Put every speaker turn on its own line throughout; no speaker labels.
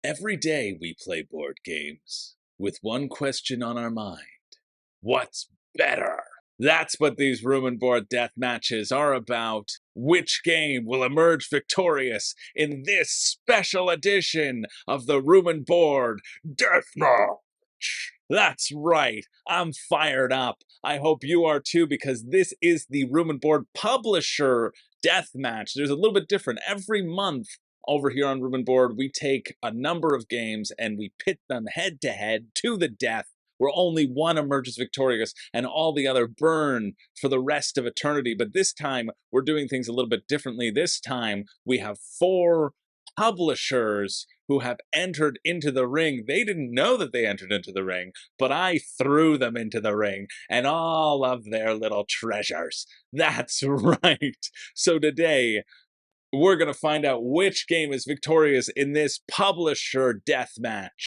Every day we play board games with one question on our mind. What's better? That's what these room and board death matches are about. Which game will emerge victorious in this special edition of the room and board Deathmatch? That's right, I'm fired up. I hope you are too, because this is the room and board publisher Deathmatch. There's a little bit different. Every month over here on Room and Board, we take a number of games and we pit them head to head to the death, where only one emerges victorious and all the other burn for the rest of eternity. But this time, we're doing things a little bit differently. This time, we have 4 publishers who have entered into the ring. They didn't know that they entered into the ring, but I threw them into the ring and all of their little treasures. That's right. So today, we're going to find out which game is victorious in this publisher deathmatch.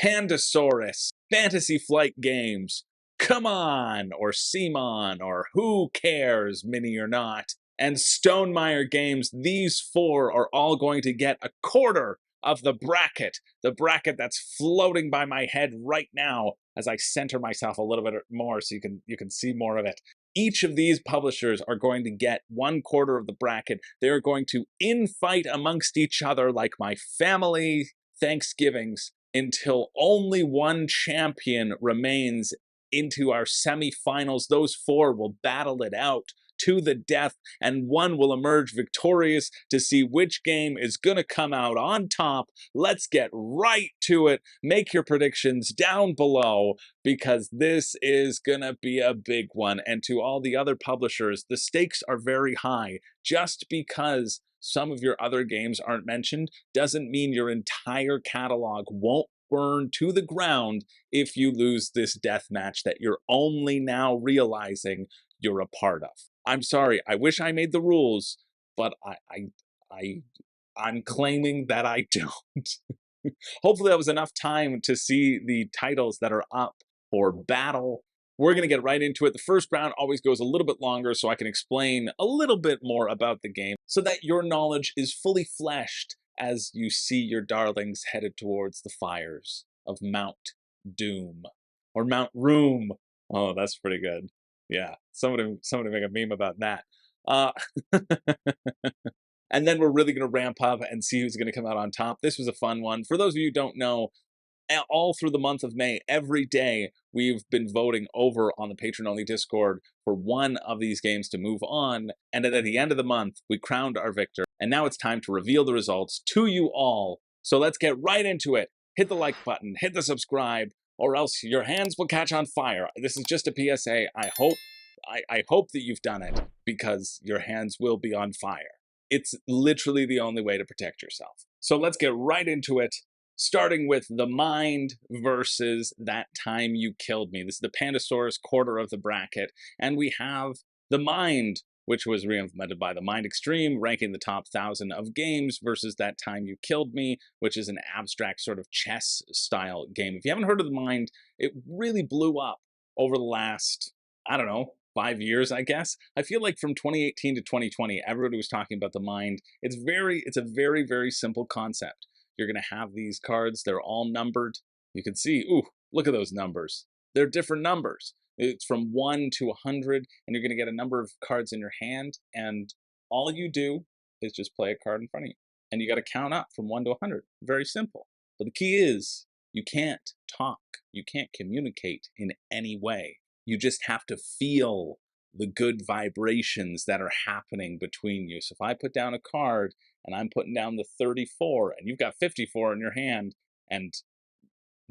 Pandasaurus, Fantasy Flight Games, Come On, or CMON, or Who Cares, Mini or Not, and Stonemaier Games. These 4 are all going to get a quarter of the bracket that's floating by my head right now as I center myself a little bit more so you can see more of it. Each of these publishers are going to get 1/4 of the bracket. They're going to infight amongst each other like my family Thanksgivings until only one champion remains into our semifinals. Those 4 will battle it out to the death, and one will emerge victorious to see which game is going to come out on top. Let's get right to it. Make your predictions down below, because this is going to be a big one. And to all the other publishers, the stakes are very high. Just because some of your other games aren't mentioned doesn't mean your entire catalog won't burn to the ground if you lose this death match that you're only now realizing you're a part of. I'm sorry, I wish I made the rules, but I'm claiming that I don't. Hopefully that was enough time to see the titles that are up for battle. We're going to get right into it. The first round always goes a little bit longer so I can explain a little bit more about the game so that your knowledge is fully fleshed as you see your darlings headed towards the fires of Mount Doom. Or Mount Room. Oh, that's pretty good. Yeah, somebody make a meme about that. And then we're really going to ramp up and see who's going to come out on top. This was a fun one. For those of you who don't know, all through the month of May, every day, we've been voting over on the patron-only Discord for one of these games to move on. And at the end of the month, we crowned our victor. And now it's time to reveal the results to you all. So let's get right into it. Hit the like button, hit the subscribe, or else your hands will catch on fire. This is just a PSA. I hope that you've done it, because your hands will be on fire. It's literally the only way to protect yourself. So let's get right into it, starting with The Mind versus That Time You Killed Me. This is the Pandasaurus quarter of the bracket, and we have The Mind, which was reimplemented by the Mind Extreme, ranking the top 1,000 of games, versus That Time You Killed Me, which is an abstract sort of chess-style game. If you haven't heard of The Mind, it really blew up over the last, I don't know, 5 years, I guess. I feel like from 2018 to 2020, everybody was talking about The Mind. It's a very, very simple concept. You're going to have these cards. They're all numbered. You can see, ooh, look at those numbers. They're different numbers. It's from 1 to 100, and you're going to get a number of cards in your hand, and all you do is just play a card in front of you. And you got to count up from 1 to 100. Very simple. But the key is, you can't talk. You can't communicate in any way. You just have to feel the good vibrations that are happening between you. So if I put down a card, and I'm putting down the 34, and you've got 54 in your hand, and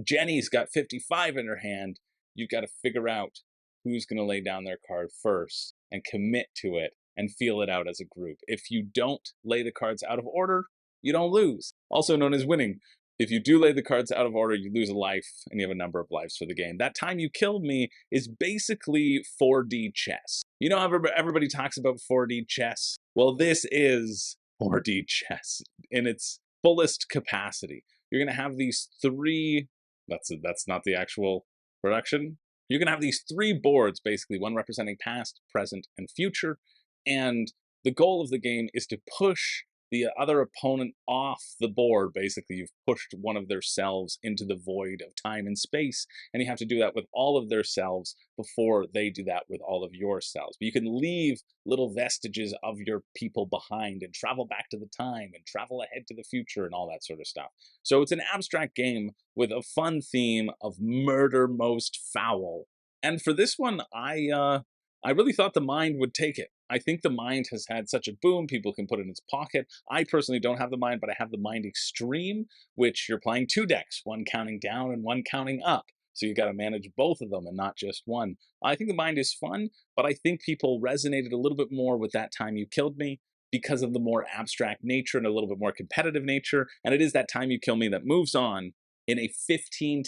Jenny's got 55 in her hand, you've got to figure out who's going to lay down their card first and commit to it and feel it out as a group. If you don't lay the cards out of order, you don't lose. Also known as winning. If you do lay the cards out of order, you lose a life, and you have a number of lives for the game. That Time You Killed Me is basically 4D chess. You know how everybody talks about 4D chess? Well, this is 4D chess in its fullest capacity. You're going to have these 3... That's not the actual production. You're going to have these 3 boards, basically, one representing past, present, and future. And the goal of the game is to push the other opponent off the board. Basically, you've pushed one of their selves into the void of time and space, and you have to do that with all of their selves before they do that with all of your selves. But you can leave little vestiges of your people behind and travel back to the time and travel ahead to the future and all that sort of stuff. So it's an abstract game with a fun theme of murder most foul. And for this one, I really thought the Mind would take it. I think the Mind has had such a boom, people can put it in its pocket. I personally don't have the Mind, but I have the Mind Extreme, which you're playing 2 decks, one counting down and one counting up. So you got to manage both of them and not just one. I think the Mind is fun, but I think people resonated a little bit more with That Time You Killed Me because of the more abstract nature and a little bit more competitive nature. And it is That Time You Kill Me that moves on in a 15-8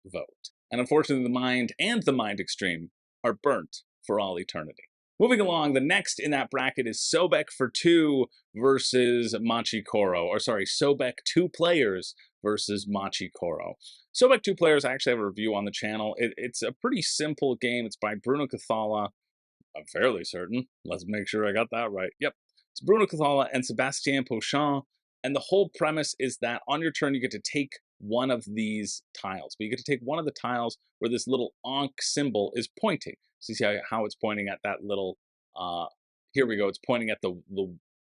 vote. And unfortunately, the Mind and the Mind Extreme are burnt for all eternity. Moving along, the next in that bracket is Sobek for 2 versus Machi Koro. Or sorry, Sobek 2 players versus Machi Koro. Sobek 2 players, I actually have a review on the channel. It's a pretty simple game. It's by Bruno Cathala. I'm fairly certain. Let's make sure I got that right. Yep. It's Bruno Cathala and Sebastien Pochon. And the whole premise is that on your turn, you get to take one of these tiles. But you get to take one of the tiles where this little Ankh symbol is pointing. So you see how it's pointing at that little, here we go, it's pointing at the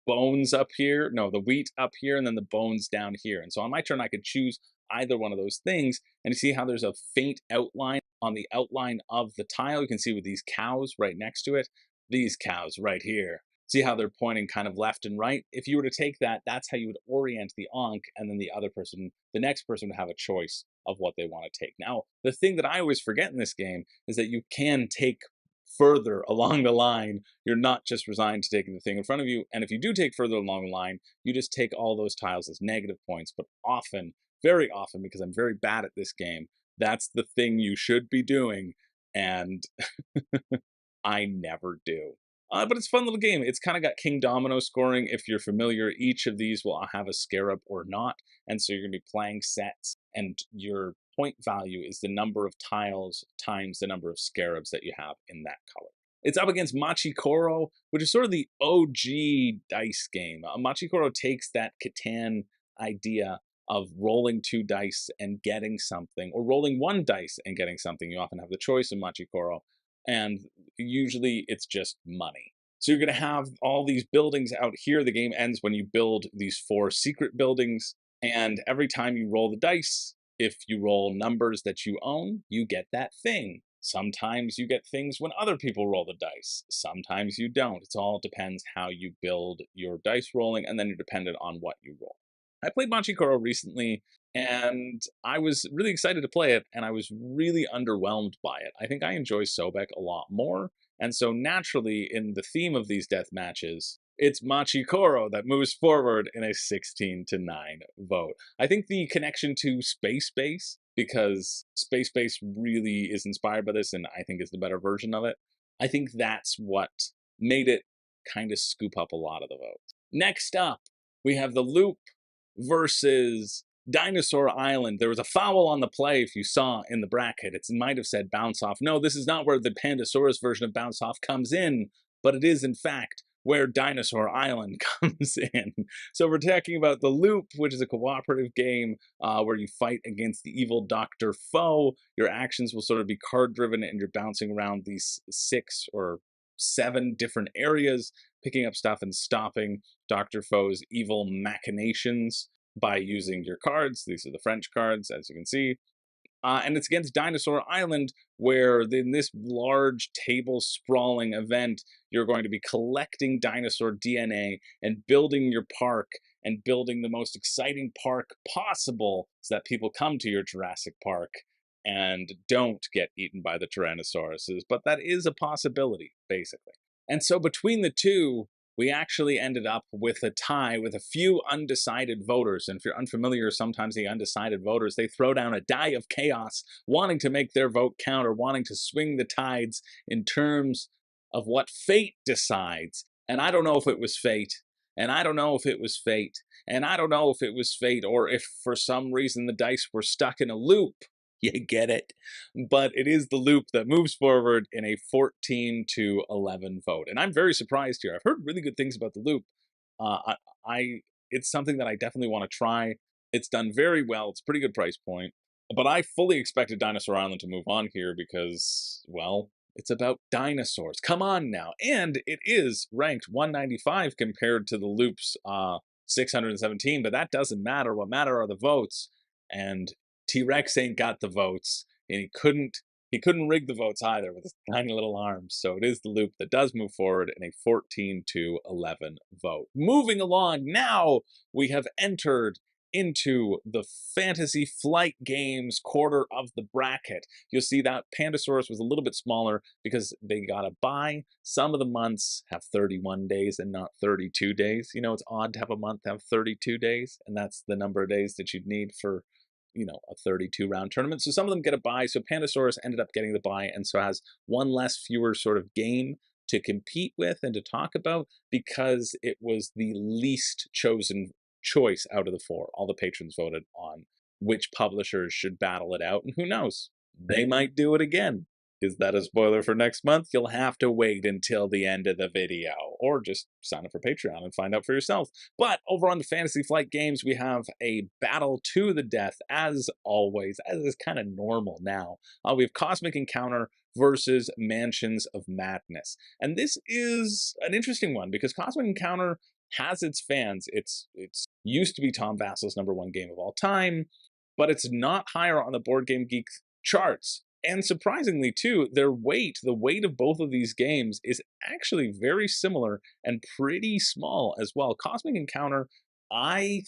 bones up here, no, the wheat up here, and then the bones down here. And so on my turn, I could choose either one of those things. And you see how there's a faint outline on the outline of the tile. You can see with these cows right next to it, these cows right here. See how they're pointing kind of left and right? If you were to take that, that's how you would orient the Ankh, and then the other person, the next person would have a choice of what they want to take. Now, the thing that I always forget in this game is that you can take further along the line. You're not just resigned to taking the thing in front of you, and if you do take further along the line, you just take all those tiles as negative points, but often, very often, because I'm very bad at this game, that's the thing you should be doing, and I never do. But it's a fun little game. It's kind of got King Domino scoring. If you're familiar, each of these will have a scarab or not. And so you're going to be playing sets, and your point value is the number of tiles times the number of scarabs that you have in that color. It's up against Machi Koro, which is sort of the OG dice game. Machi Koro takes that Catan idea of rolling 2 dice and getting something, or rolling 1 dice and getting something. You often have the choice in Machi Koro. And usually it's just money. So you're going to have all these buildings out here. The game ends when you build these 4 secret buildings, and every time you roll the dice, if you roll numbers that you own, you get that thing. Sometimes you get things when other people roll the dice. Sometimes you don't. It all depends how you build your dice rolling, and then you're dependent on what you roll. I played Machi Koro recently, and I was really excited to play it, and I was really underwhelmed by it. I think I enjoy Sobek a lot more, and so naturally, in the theme of these death matches, it's Machi Koro that moves forward in a 16-9 vote. I think the connection to Space Base, because Space Base really is inspired by this, and I think is the better version of it, I think that's what made it kind of scoop up a lot of the votes. Next up, we have the Loop versus Dinosaur Island. There was a foul on the play, if you saw in the bracket. It might have said bounce off. No, this is not where the Pandasaurus version of bounce off comes in, but it is in fact where Dinosaur Island comes in. So we're talking about the Loop, which is a cooperative game where you fight against the evil Dr. Foe. Your actions will sort of be card driven, and you're bouncing around these 6 or 7 different areas, picking up stuff and stopping Dr. Foe's evil machinations by using your cards. These are the French cards, as you can see. And it's against Dinosaur Island, where in this large table sprawling event, you're going to be collecting dinosaur DNA and building your park and building the most exciting park possible so that people come to your Jurassic Park and don't get eaten by the Tyrannosauruses. But that is a possibility, basically. And so between the two, we actually ended up with a tie with a few undecided voters. And if you're unfamiliar, sometimes the undecided voters, they throw down a die of chaos, wanting to make their vote count or wanting to swing the tides in terms of what fate decides. And I don't know if it was fate. And I don't know if it was fate. And I don't know if it was fate, or if for some reason the dice were stuck in a loop. You get it? But it is the Loop that moves forward in a 14-11 vote. And I'm very surprised here. I've heard really good things about the Loop, I it's something that I definitely want to try. It's done very well. It's a pretty good price point. But I fully expected Dinosaur Island to move on here because, well, it's about dinosaurs. Come on now. And it is ranked 195 compared to the Loop's 617, but that doesn't matter. What matter are the votes. And T-Rex ain't got the votes. And he couldn't rig the votes either with his tiny little arms. So it is the Loop that does move forward in a 14-11 vote. Moving along, now we have entered into the Fantasy Flight Games quarter of the bracket. You'll see that Pandasaurus was a little bit smaller because they got a bye. Some of the months have 31 days and not 32 days. You know, it's odd to have a month have 32 days, and that's the number of days that you'd need for, you know, a 32 round tournament. So some of them get a bye. So Pandasaurus ended up getting the bye and so has one less fewer sort of game to compete with and to talk about because it was the least chosen choice out of the four. All the patrons voted on which publishers should battle it out, and who knows, they might do it again. Is that a spoiler for next month? You'll have to wait until the end of the video, or just sign up for Patreon and find out for yourself. But over on the Fantasy Flight Games, we have a battle to the death, as always, as is kind of normal now. We have Cosmic Encounter versus Mansions of Madness. And this is an interesting one, because Cosmic Encounter has its fans. It's used to be Tom Vassel's #1 game of all time, but it's not higher on the Board Game Geek charts. And surprisingly, too, the weight of both of these games is actually very similar and pretty small as well. Cosmic Encounter, I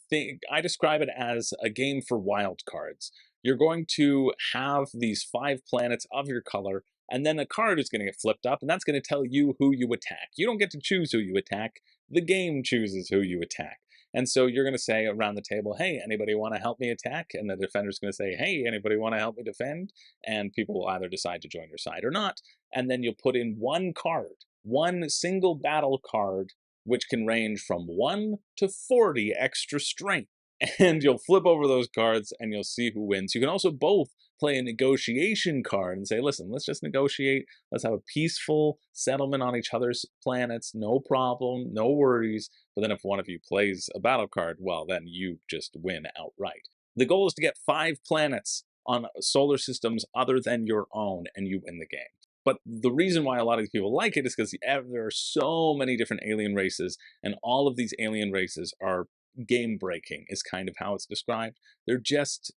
think I describe it as a game for wild cards. You're going to have these 5 planets of your color, and then a card is going to get flipped up, and that's going to tell you who you attack. You don't get to choose who you attack. The game chooses who you attack. And so you're going to say around the table, hey, anybody want to help me attack? And the defender's going to say, hey, anybody want to help me defend? And people will either decide to join your side or not. And then you'll put in one card, one single battle card, which can range from 1 to 40 extra strength. And you'll flip over those cards and you'll see who wins. You can also both play a negotiation card and say, listen, let's just negotiate. Let's have a peaceful settlement on each other's planets. No problem, no worries. But then if one of you plays a battle card, well, then you just win outright. The goal is to get 5 planets on solar systems other than your own, and you win the game. But the reason why a lot of these people like it is because there are so many different alien races, and all of these alien races are game-breaking, is kind of how it's described. They're just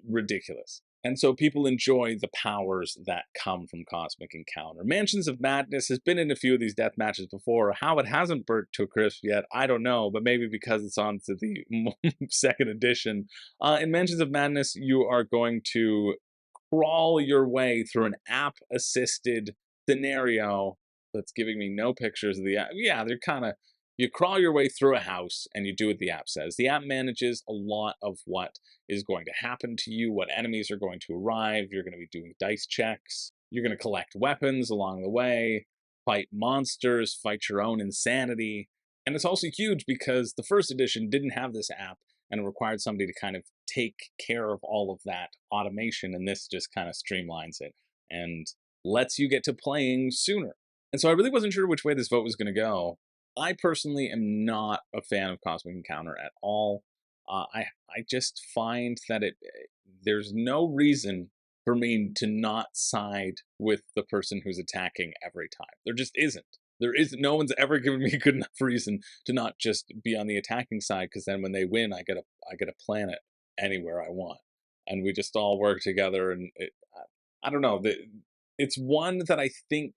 ridiculous. And so people enjoy the powers that come from Cosmic Encounter. Mansions of Madness has been in a few of these death matches before. How it hasn't burnt to a crisp yet, I don't know, but maybe because it's on to the 2nd edition. In Mansions of Madness, you are going to crawl your way through an app-assisted scenario that's giving me no pictures of the app. Yeah, they're kind of, you crawl your way through a house and you do what the app says. The app manages a lot of what is going to happen to you, what enemies are going to arrive. You're going to be doing dice checks. You're going to collect weapons along the way, fight monsters, fight your own insanity. And it's also huge because the 1st edition didn't have this app and it required somebody to kind of take care of all of that automation. And this just kind of streamlines it and lets you get to playing sooner. And so I really wasn't sure which way this vote was going to go. I personally am not a fan of Cosmic Encounter at all. I just find that there's no reason for me to not side with the person who's attacking every time. There just isn't. No one's ever given me a good enough reason to not just be on the attacking side, because then when they win, I get a planet anywhere I want, and we just all work together. And I don't know. It's one that I think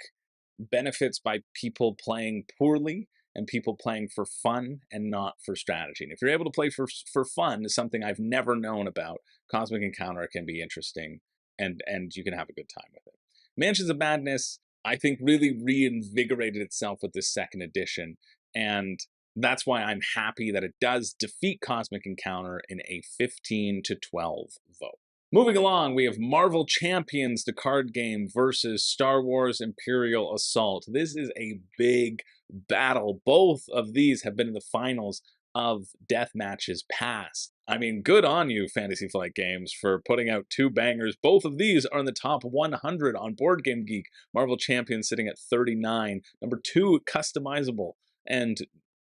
benefits by people playing poorly and people playing for fun and not for strategy. And if you're able to play for fun, is something I've never known about, Cosmic Encounter can be interesting, and you can have a good time with it. Mansions of Madness, I think, really reinvigorated itself with this 2nd edition, and that's why I'm happy that it does defeat Cosmic Encounter in a 15-12 vote. Moving along, we have Marvel Champions, the card game, versus Star Wars Imperial Assault. This is a big battle. Both of these have been in the finals of death matches past. I mean, good on you, Fantasy Flight Games, for putting out 2 bangers. Both of these are in the top 100 on Board Game Geek. Marvel Champions sitting at 39. Number 2, customizable. And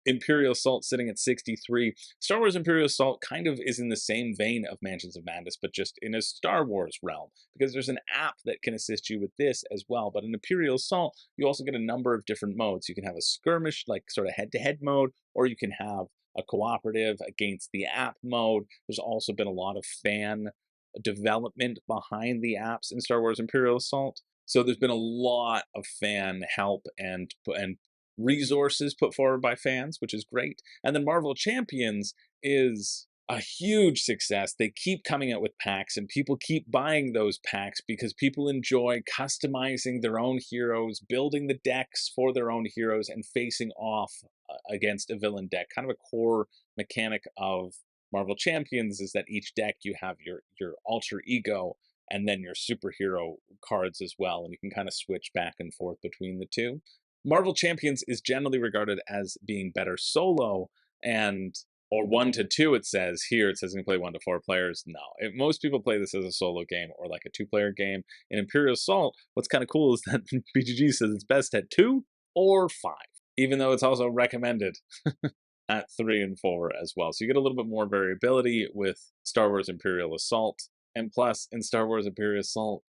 Imperial Assault sitting at 63. Star Wars Imperial Assault kind of is in the same vein of Mansions of Madness, but just in a Star Wars realm, because there's an app that can assist you with this as well. But in Imperial Assault, you also get a number of different modes. You can have a skirmish, like sort of head-to-head mode, or you can have a cooperative against the app mode. There's also been a lot of fan development behind the apps in Star Wars Imperial Assault. So there's been a lot of fan help and resources put forward by fans, which is great. And then Marvel Champions is a huge success. They keep coming out with packs, and people keep buying those packs because people enjoy customizing their own heroes, building the decks for their own heroes, and facing off against a villain deck. Kind of a core mechanic of Marvel Champions is that each deck you have your alter ego and then your superhero cards as well, and you can kind of switch back and forth between the two. Marvel Champions is generally regarded as being better solo, and or 1 to 2 it says. Here it says you can play 1 to 4 players. No, most people play this as a solo game or like a 2-player game. In Imperial Assault, what's kind of cool is that BGG says it's best at 2 or 5, even though it's also recommended at 3 and 4 as well. So you get a little bit more variability with Star Wars Imperial Assault. And plus, in Star Wars Imperial Assault,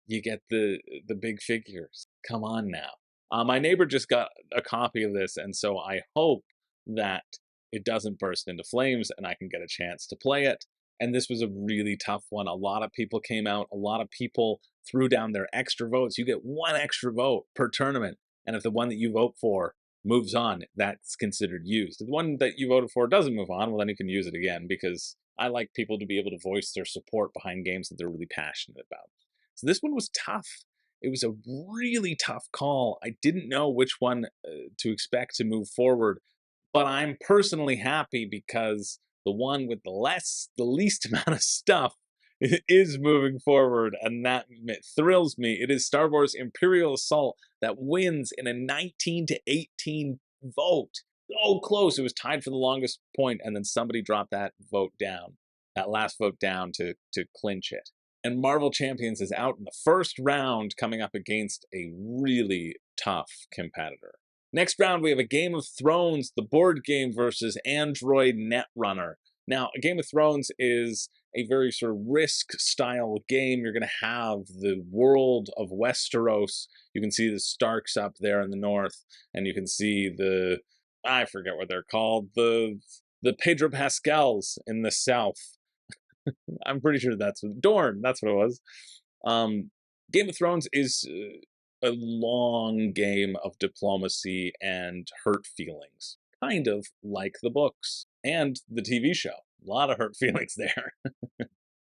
you get the big figures. Come on now. My neighbor just got a copy of this, and so I hope that it doesn't burst into flames and I can get a chance to play it. And this was a really tough one. A lot of people came out. A lot of people threw down their extra votes. You get 1 extra vote per tournament. And if the one that you vote for moves on, that's considered used. If the one that you voted for doesn't move on, well, then you can use it again, because I like people to be able to voice their support behind games that they're really passionate about. So this one was tough. It was a really tough call. I didn't know which one to expect to move forward, but I'm personally happy because the one with the least amount of stuff is moving forward, and that thrills me. It is Star Wars Imperial Assault that wins in a 19 to 18 vote. Oh, close. It was tied for the longest point, and then somebody dropped that vote down, that last vote down to clinch it. And Marvel Champions is out in the first round, coming up against a really tough competitor. Next round, we have a Game of Thrones, the board game, versus Android Netrunner. Now, a Game of Thrones is a very sort of Risk-style game. You're going to have the world of Westeros. You can see the Starks up there in the north, and you can see I forget what they're called, the Pedro Pascals in the south. I'm pretty sure that's Dorne. That's what it was. Game of Thrones is a long game of diplomacy and hurt feelings, kind of like the books and the TV show. A lot of hurt feelings there.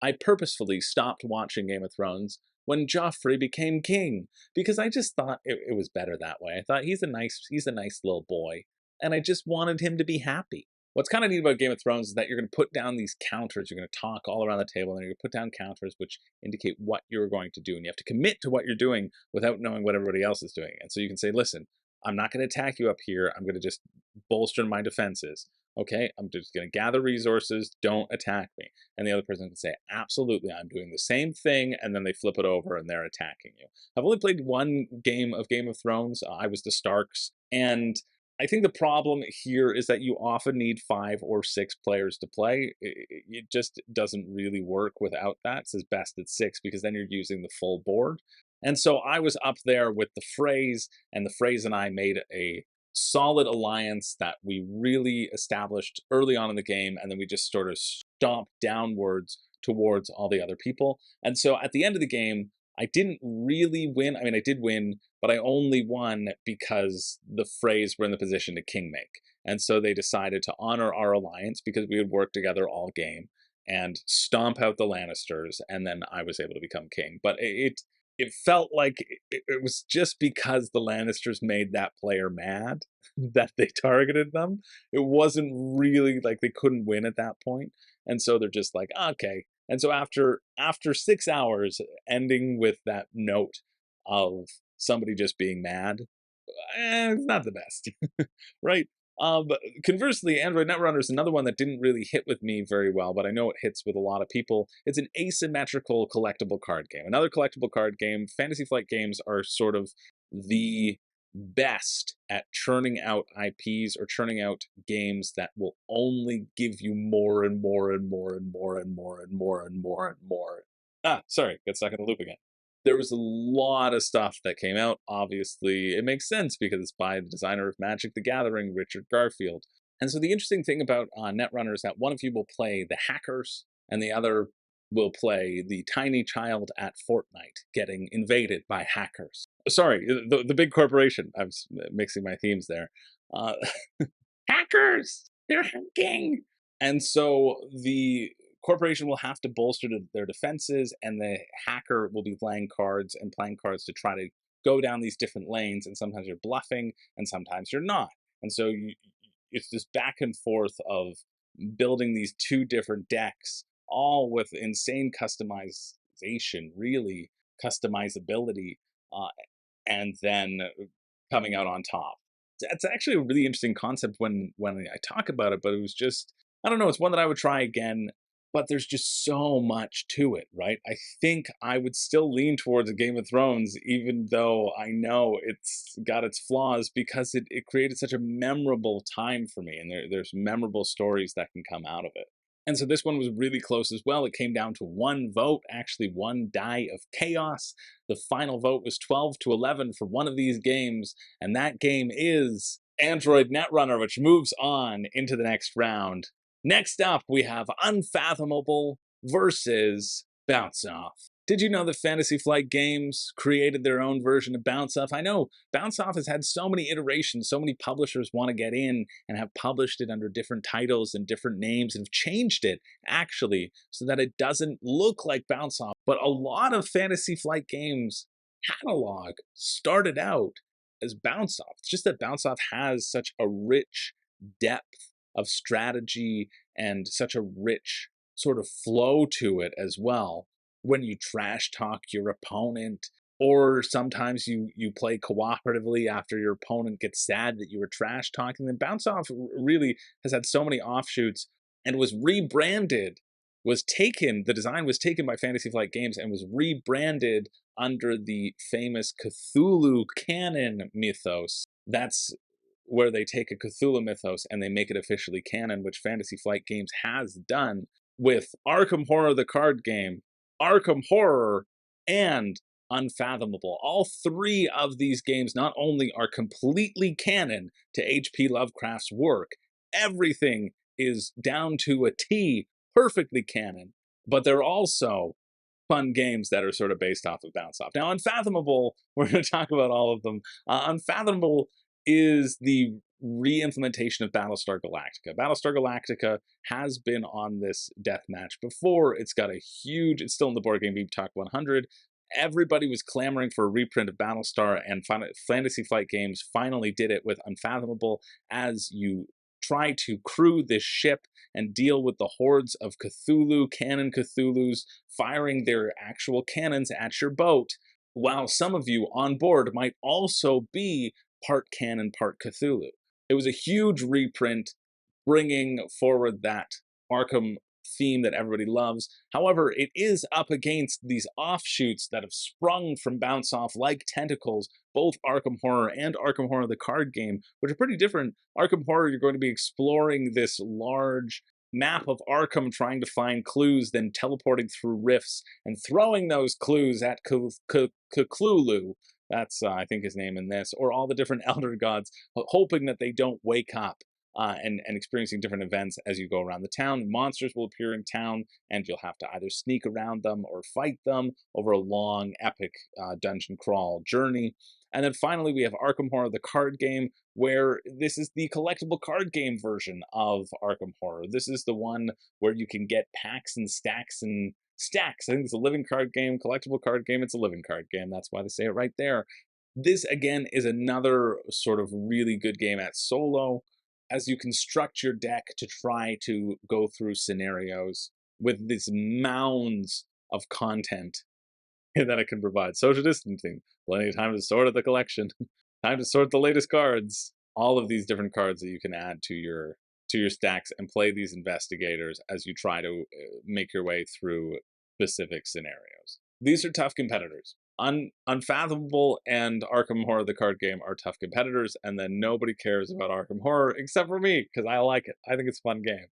I purposefully stopped watching Game of Thrones when Joffrey became king, because I just thought it was better that way. I thought he's a nice little boy, and I just wanted him to be happy. What's kind of neat about Game of Thrones is that you're going to put down these counters. You're going to talk all around the table, and you're going to put down counters which indicate what you're going to do. And you have to commit to what you're doing without knowing what everybody else is doing. And so you can say, listen, I'm not going to attack you up here. I'm going to just bolster my defenses. Okay, I'm just going to gather resources. Don't attack me. And the other person can say, absolutely, I'm doing the same thing. And then they flip it over and they're attacking you. I've only played one game of Game of Thrones. I was the Starks. And I think the problem here is that you often need 5 or 6 players to play. It just doesn't really work without that. It says best at 6 because then you're using the full board. And so I was up there with the Freys, and the Freys and I made a solid alliance that we really established early on in the game, and then we just sort of stomped downwards towards all the other people. And so at the end of the game, I didn't really win. I mean, I did win, but I only won because the Freys were in the position to kingmake. And so they decided to honor our alliance because we had worked together all game and stomp out the Lannisters, and then I was able to become king. But it felt like it was just because the Lannisters made that player mad that they targeted them. It wasn't really like they couldn't win at that point. And so they're just like, okay. And so after 6 hours, ending with that note of somebody just being mad, it's not the best, right? But conversely, Android Netrunner is another one that didn't really hit with me very well, but I know it hits with a lot of people. It's an asymmetrical collectible card game. Another collectible card game. Fantasy Flight games are sort of the best at churning out IPs or churning out games that will only give you more and more and more and more and more and more and more and more. Sorry, get stuck in the loop again. There was a lot of stuff that came out. Obviously, it makes sense because it's by the designer of Magic the Gathering, Richard Garfield. And so the interesting thing about Netrunner is that one of you will play the hackers and the other will play the tiny child at Fortnite getting invaded by hackers. Sorry, the big corporation. I was mixing my themes there. Uh, hackers! They're hacking! And so the corporation will have to bolster their defenses, and the hacker will be playing cards and playing cards to try to go down these different lanes, and sometimes you're bluffing, and sometimes you're not. And so it's this back and forth of building these two different decks, all with insane customization, really customizability, uh, and then coming out on top. It's actually a really interesting concept when I talk about it, but it was just, I don't know, it's one that I would try again, but there's just so much to it, right? I think I would still lean towards a Game of Thrones, even though I know it's got its flaws, because it created such a memorable time for me, and there's memorable stories that can come out of it. And so this one was really close as well. It came down to one vote, actually one die of chaos. The final vote was 12-11 for one of these games, and that game is Android Netrunner, which moves on into the next round. Next up, we have Unfathomable versus Bounce Off. Did you know that Fantasy Flight Games created their own version of Bounce Off? I know Bounce Off has had so many iterations, so many publishers want to get in and have published it under different titles and different names and have changed it, actually, so that it doesn't look like Bounce Off. But a lot of Fantasy Flight Games catalog started out as Bounce Off. It's just that Bounce Off has such a rich depth of strategy and such a rich sort of flow to it as well. When you trash talk your opponent, or sometimes you play cooperatively after your opponent gets sad that you were trash talking them. Bounce Off really has had so many offshoots and was rebranded, the design was taken by Fantasy Flight Games and was rebranded under the famous Cthulhu canon mythos. That's where they take a Cthulhu mythos and they make it officially canon, which Fantasy Flight Games has done with Arkham Horror the card game, Arkham Horror, and Unfathomable. All three of these games not only are completely canon to H.P. Lovecraft's work, everything is down to a T, perfectly canon, but they're also fun games that are sort of based off of Bounce Off. Now, Unfathomable, we're going to talk about all of them. Unfathomable is the re-implementation of Battlestar Galactica. Battlestar Galactica has been on this Deathmatch before. It's still in the board game Beep Talk 100. Everybody was clamoring for a reprint of Battlestar, and Fantasy Flight Games finally did it with Unfathomable as you try to crew this ship and deal with the hordes of Cthulhu, canon Cthulhus, firing their actual cannons at your boat, while some of you on board might also be part canon, part Cthulhu. It was a huge reprint, bringing forward that Arkham theme that everybody loves. However, it is up against these offshoots that have sprung from Bounce Off like tentacles, both Arkham Horror and Arkham Horror the card game, which are pretty different. Arkham Horror, you're going to be exploring this large map of Arkham, trying to find clues, then teleporting through rifts and throwing those clues at Cthulu. That's, I think, his name in this, or all the different elder gods, hoping that they don't wake up and experiencing different events as you go around the town. Monsters will appear in town, and you'll have to either sneak around them or fight them over a long, epic dungeon crawl journey. And then finally, we have Arkham Horror, the card game, where this is the collectible card game version of Arkham Horror. This is the one where you can get packs and stacks and stacks. I think it's a living card game, collectible card game. It's a living card game. That's why they say it right there. This, again, is another sort of really good game at solo, as you construct your deck to try to go through scenarios with these mounds of content that it can provide. Social distancing, plenty of time to sort of the collection, time to sort the latest cards, all of these different cards that you can add to your stacks and play these investigators as you try to make your way through specific scenarios. These are tough competitors. Unfathomable and Arkham Horror, the card game, are tough competitors, and then nobody cares about Arkham Horror except for me, because I like it. I think it's a fun game.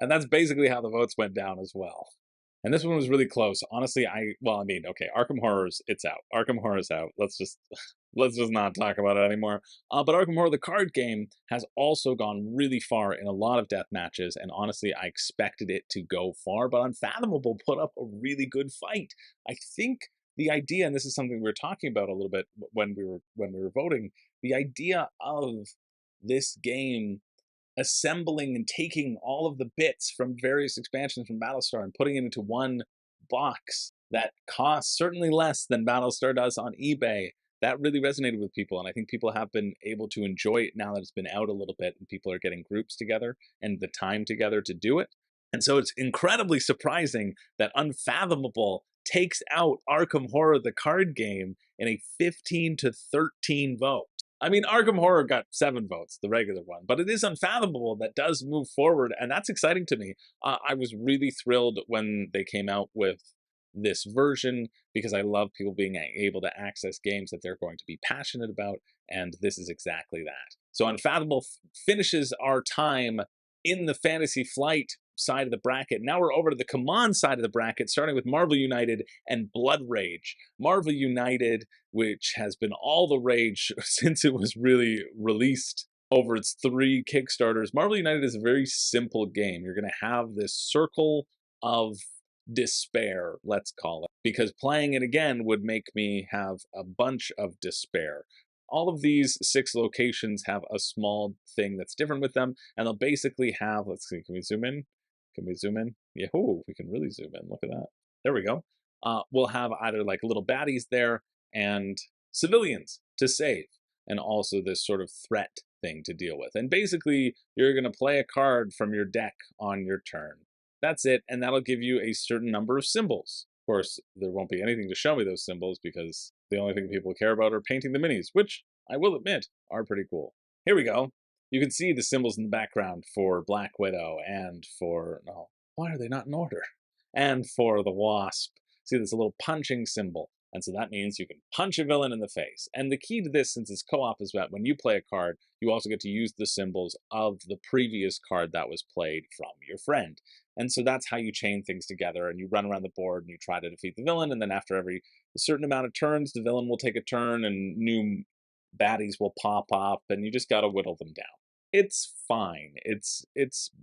And that's basically how the votes went down as well. And this one was really close. Honestly, okay, Arkham Horror's, it's out. Arkham Horror's out. Let's just not talk about it anymore. But Arkham Horror, the card game, has also gone really far in a lot of death matches, and honestly, I expected it to go far, but Unfathomable put up a really good fight. I think the idea, and this is something we were talking about a little bit when we were voting, the idea of this game assembling and taking all of the bits from various expansions from Battlestar and putting it into one box that costs certainly less than Battlestar does on eBay, that really resonated with people, and I think people have been able to enjoy it now that it's been out a little bit and people are getting groups together and the time together to do it. And so it's incredibly surprising that Unfathomable takes out Arkham Horror, the card game, in a 15-13 vote. I mean, Arkham Horror got 7 votes, the regular one, but it is Unfathomable that does move forward, and that's exciting to me. I was really thrilled when they came out with this version, because I love people being able to access games that they're going to be passionate about, and this is exactly that. So Unfathomable finishes our time in the Fantasy Flight side of the bracket. Now we're over to the CMON side of the bracket, starting with Marvel United and Blood Rage. Marvel United, which has been all the rage since it was really released over its 3 Kickstarters. Marvel United is a very simple game. You're going to have this circle of despair, let's call it, because playing it again would make me have a bunch of despair. All of these 6 locations have a small thing that's different with them, and they'll basically have, let's see, can we zoom in? Can we zoom in? Yeah, ooh, we can really zoom in. Look at that. There we go. We'll have either like little baddies there and civilians to save, and also this sort of threat thing to deal with. And basically, you're going to play a card from your deck on your turn. That's it, and that'll give you a certain number of symbols. Of course, there won't be anything to show me those symbols because the only thing people care about are painting the minis, which I will admit are pretty cool. Here we go. You can see the symbols in the background for Black Widow and for, no, why are they not in order? And for the Wasp. See, there's a little punching symbol. And so that means you can punch a villain in the face. And the key to this, since it's co-op, is that when you play a card, you also get to use the symbols of the previous card that was played from your friend. And so that's how you chain things together, and you run around the board and you try to defeat the villain, and then after every certain amount of turns, the villain will take a turn and new baddies will pop up, and you just gotta whittle them down. It's fine. It's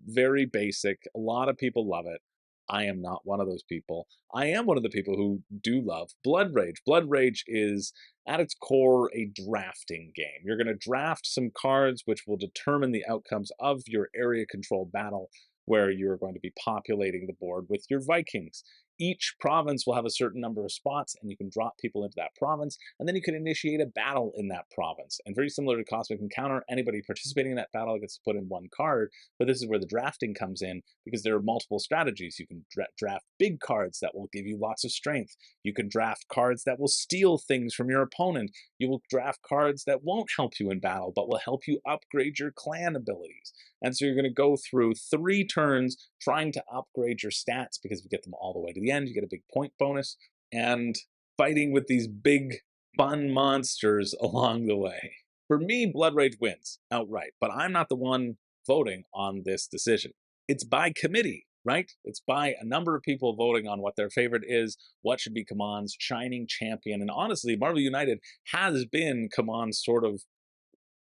very basic. A lot of people love it. I am not one of those people. I am one of the people who do love Blood Rage. Blood Rage is, at its core, a drafting game. You're going to draft some cards which will determine the outcomes of your area control battle, where you're going to be populating the board with your Vikings. Each province will have a certain number of spots, and you can drop people into that province, and then you can initiate a battle in that province. And very similar to Cosmic Encounter, anybody participating in that battle gets to put in 1 card, but this is where the drafting comes in, because there are multiple strategies. You can draft big cards that will give you lots of strength. You can draft cards that will steal things from your opponent. You will draft cards that won't help you in battle, but will help you upgrade your clan abilities. And so you're going to go through 3 turns trying to upgrade your stats, because if you get them all the way to the end, you get a big point bonus, and fighting with these big, fun monsters along the way. For me, Blood Rage wins outright, but I'm not the one voting on this decision. It's by committee, right? It's by a number of people voting on what their favorite is, what should be CMON's shining champion, and honestly, Marvel United has been CMON's sort of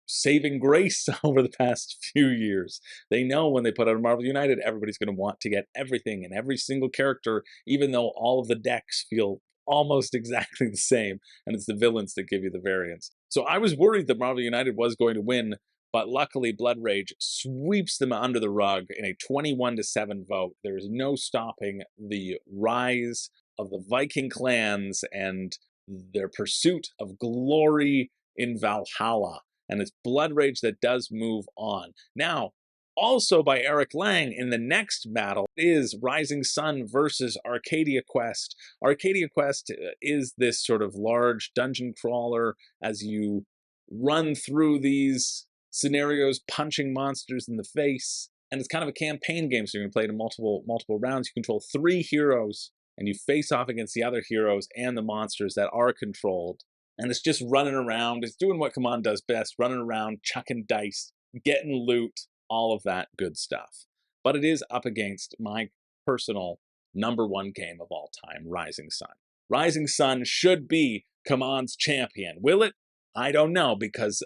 saving grace over the past few years. They know when they put out Marvel United, everybody's going to want to get everything and every single character, even though all of the decks feel almost exactly the same, and it's the villains that give you the variance. So I was worried that Marvel United was going to win, but luckily Blood Rage sweeps them under the rug in a 21-7 vote. There is no stopping the rise of the Viking clans and their pursuit of glory in Valhalla. And it's Blood Rage that does move on. Now, also by Eric Lang, in the next battle is Rising Sun versus Arcadia Quest. Arcadia Quest is this sort of large dungeon crawler as you run through these scenarios, punching monsters in the face. And it's kind of a campaign game, so you're going to play it in multiple rounds. You control 3 heroes and you face off against the other heroes and the monsters that are controlled. And it's just running around. It's doing what CMON does best, running around, chucking dice, getting loot, all of that good stuff. But it is up against my personal #1 game of all time, Rising Sun. Rising Sun should be CMON's champion. Will it? I don't know, because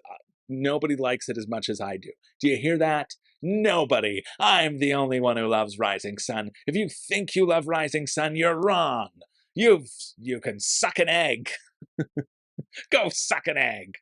nobody likes it as much as I do. Do you hear that? Nobody. I'm the only one who loves Rising Sun. If you think you love Rising Sun, you're wrong. You can suck an egg. Go suck an egg.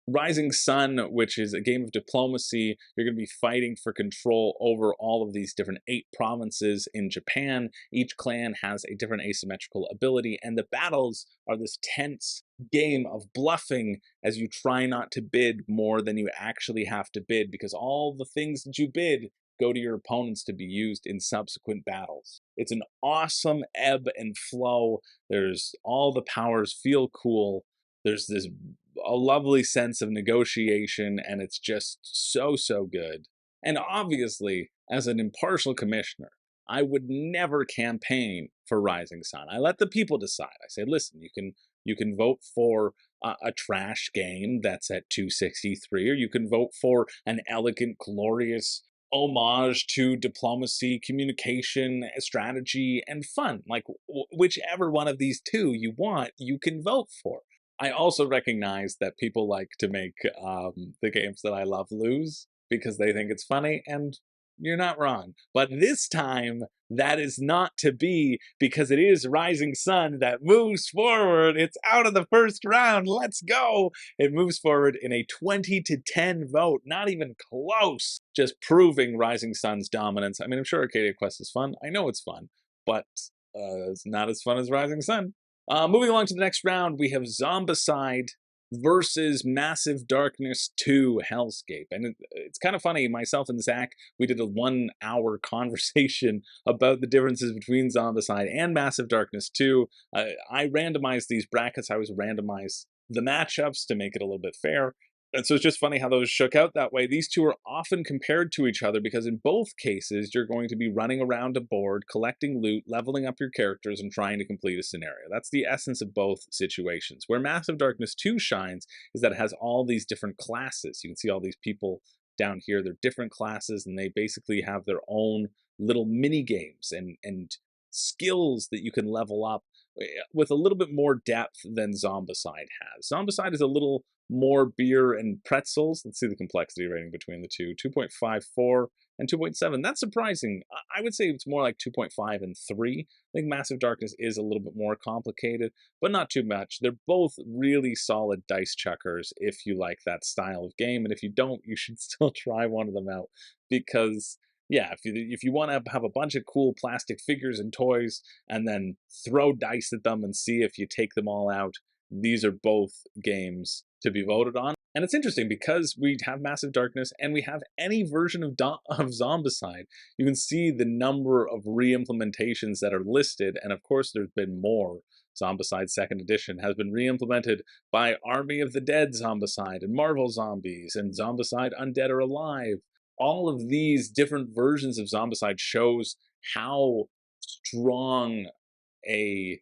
Rising Sun, which is a game of diplomacy, you're going to be fighting for control over all of these different 8 provinces in Japan. Each clan has a different asymmetrical ability, and the battles are this tense game of bluffing as you try not to bid more than you actually have to bid, because all the things that you bid go to your opponents to be used in subsequent battles. It's an awesome ebb and flow. There's all the powers feel cool. There's a lovely sense of negotiation, and it's just so good. And obviously, as an impartial commissioner, I would never campaign for Rising Sun. I let the people decide. I say, listen, you can vote for a trash game that's at 263, or you can vote for an elegant, glorious homage to diplomacy, communication, strategy, and fun. Like, whichever one of these two you want, you can vote for. I also recognize that people like to make the games that I love lose because they think it's funny, and you're not wrong. But this time, that is not to be, because it is Rising Sun that moves forward. It's out of the first round. Let's go. It moves forward in a 20-10 vote. Not even close. Just proving Rising Sun's dominance. I mean, I'm sure Arcadia Quest is fun. I know it's fun, but it's not as fun as Rising Sun. Moving along to the next round, we have Zombicide versus Massive Darkness 2 Hellscape. And it's kind of funny, myself and Zach, we did a 1-hour conversation about the differences between Zombicide and Massive Darkness 2. I randomized these brackets. I was randomized the matchups to make it a little bit fair. And so it's just funny how those shook out that way. These two are often compared to each other because in both cases, you're going to be running around a board, collecting loot, leveling up your characters, and trying to complete a scenario. That's the essence of both situations. Where Massive Darkness 2 shines is that it has all these different classes. You can see all these people down here. They're different classes, and they basically have their own little mini games and skills that you can level up with a little bit more depth than Zombicide has. Zombicide is a little more beer and pretzels. Let's see the complexity rating between the two. 2.54 and 2.7. That's surprising. I would say it's more like 2.5 and 3. I think Massive Darkness is a little bit more complicated, but not too much. They're both really solid dice chuckers if you like that style of game, and if you don't, you should still try one of them out, because yeah, if you want to have a bunch of cool plastic figures and toys and then throw dice at them and see if you take them all out, these are both games to be voted on. And it's interesting because we have Massive Darkness and we have any version of Zombicide. You can see the number of re-implementations that are listed, and of course there's been more. Zombicide 2nd Edition has been re-implemented by Army of the Dead Zombicide and Marvel Zombies and Zombicide Undead or Alive. All of these different versions of Zombicide shows how strong a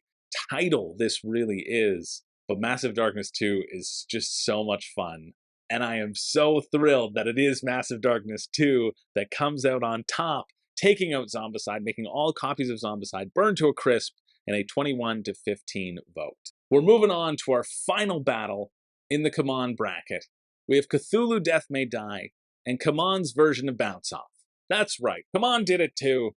title this really is. But Massive Darkness 2 is just so much fun. And I am so thrilled that it is Massive Darkness 2 that comes out on top, taking out Zombicide, making all copies of Zombicide burn to a crisp in a 21-15 vote. We're moving on to our final battle in the CMON bracket. We have Cthulhu Death May Die and CMON's version of Bounce Off. That's right, CMON did it too.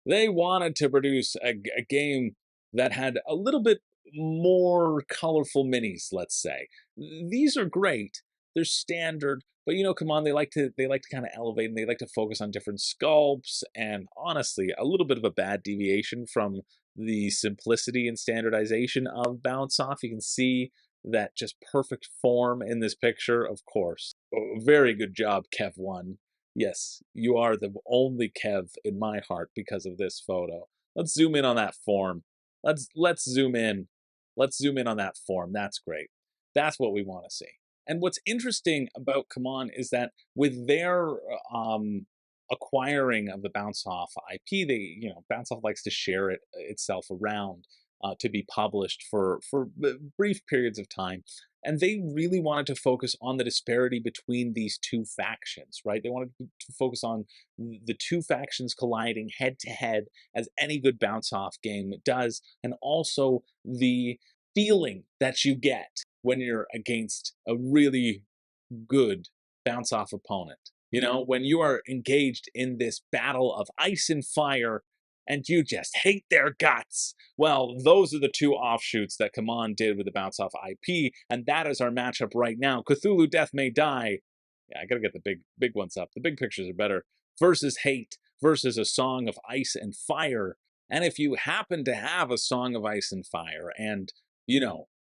They wanted to produce a game that had a little bit more colorful minis, let's say. These are great. They're standard, but you know, CMON, they like to kind of elevate, and they like to focus on different sculpts, and honestly, a little bit of a bad deviation from the simplicity and standardization of Bounce Off. You can see that just perfect form in this picture, of course. Oh, very good job, Kev1. Yes, you are the only Kev in my heart because of this photo. Let's zoom in on that form. Let's zoom in. Let's zoom in on that form. That's great. That's what we want to see. And what's interesting about CMON is that with their acquiring of the Bounce Off IP. They, Bounce Off likes to share it itself around to be published for brief periods of time. And they really wanted to focus on the disparity between these two factions, right? They wanted to focus on the two factions colliding head to head, as any good bounce off game does, and also the feeling that you get when you're against a really good bounce off opponent. When you are engaged in this battle of ice and fire and you just hate their guts. Well, those are the two offshoots that CMON did with the Bounce Off IP, and that is our matchup right now. Cthulhu Death May Die. Yeah, I gotta get the big ones up. The big pictures are better. Versus Hate versus A Song of Ice and Fire. And if you happen to have A Song of Ice and Fire and,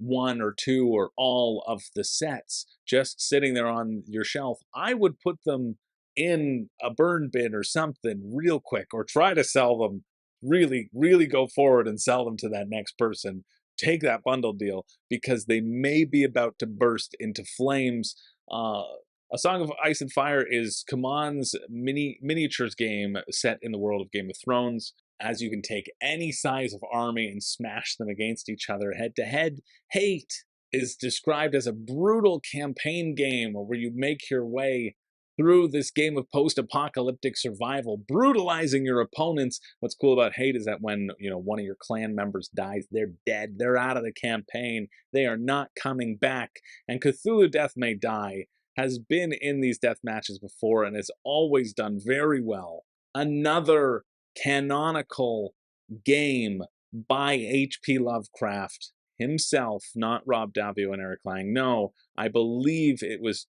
one or two or all of the sets just sitting there on your shelf, I would put them in a burn bin or something real quick, or try to sell them, really go forward and sell them to that next person. Take that bundle deal, because they may be about to burst into flames. A Song of Ice and Fire is CMON's miniatures game set in the world of Game of Thrones, as you can take any size of army and smash them against each other head to head. Hate is described as a brutal campaign game where you make your way through this game of post-apocalyptic survival, brutalizing your opponents. What's cool about Hate is that when, one of your clan members dies, they're dead. They're out of the campaign. They are not coming back. And Cthulhu Death May Die has been in these death matches before and has always done very well. Another canonical game by H.P. Lovecraft himself, not Rob Daviau and Eric Lang. No, I believe it was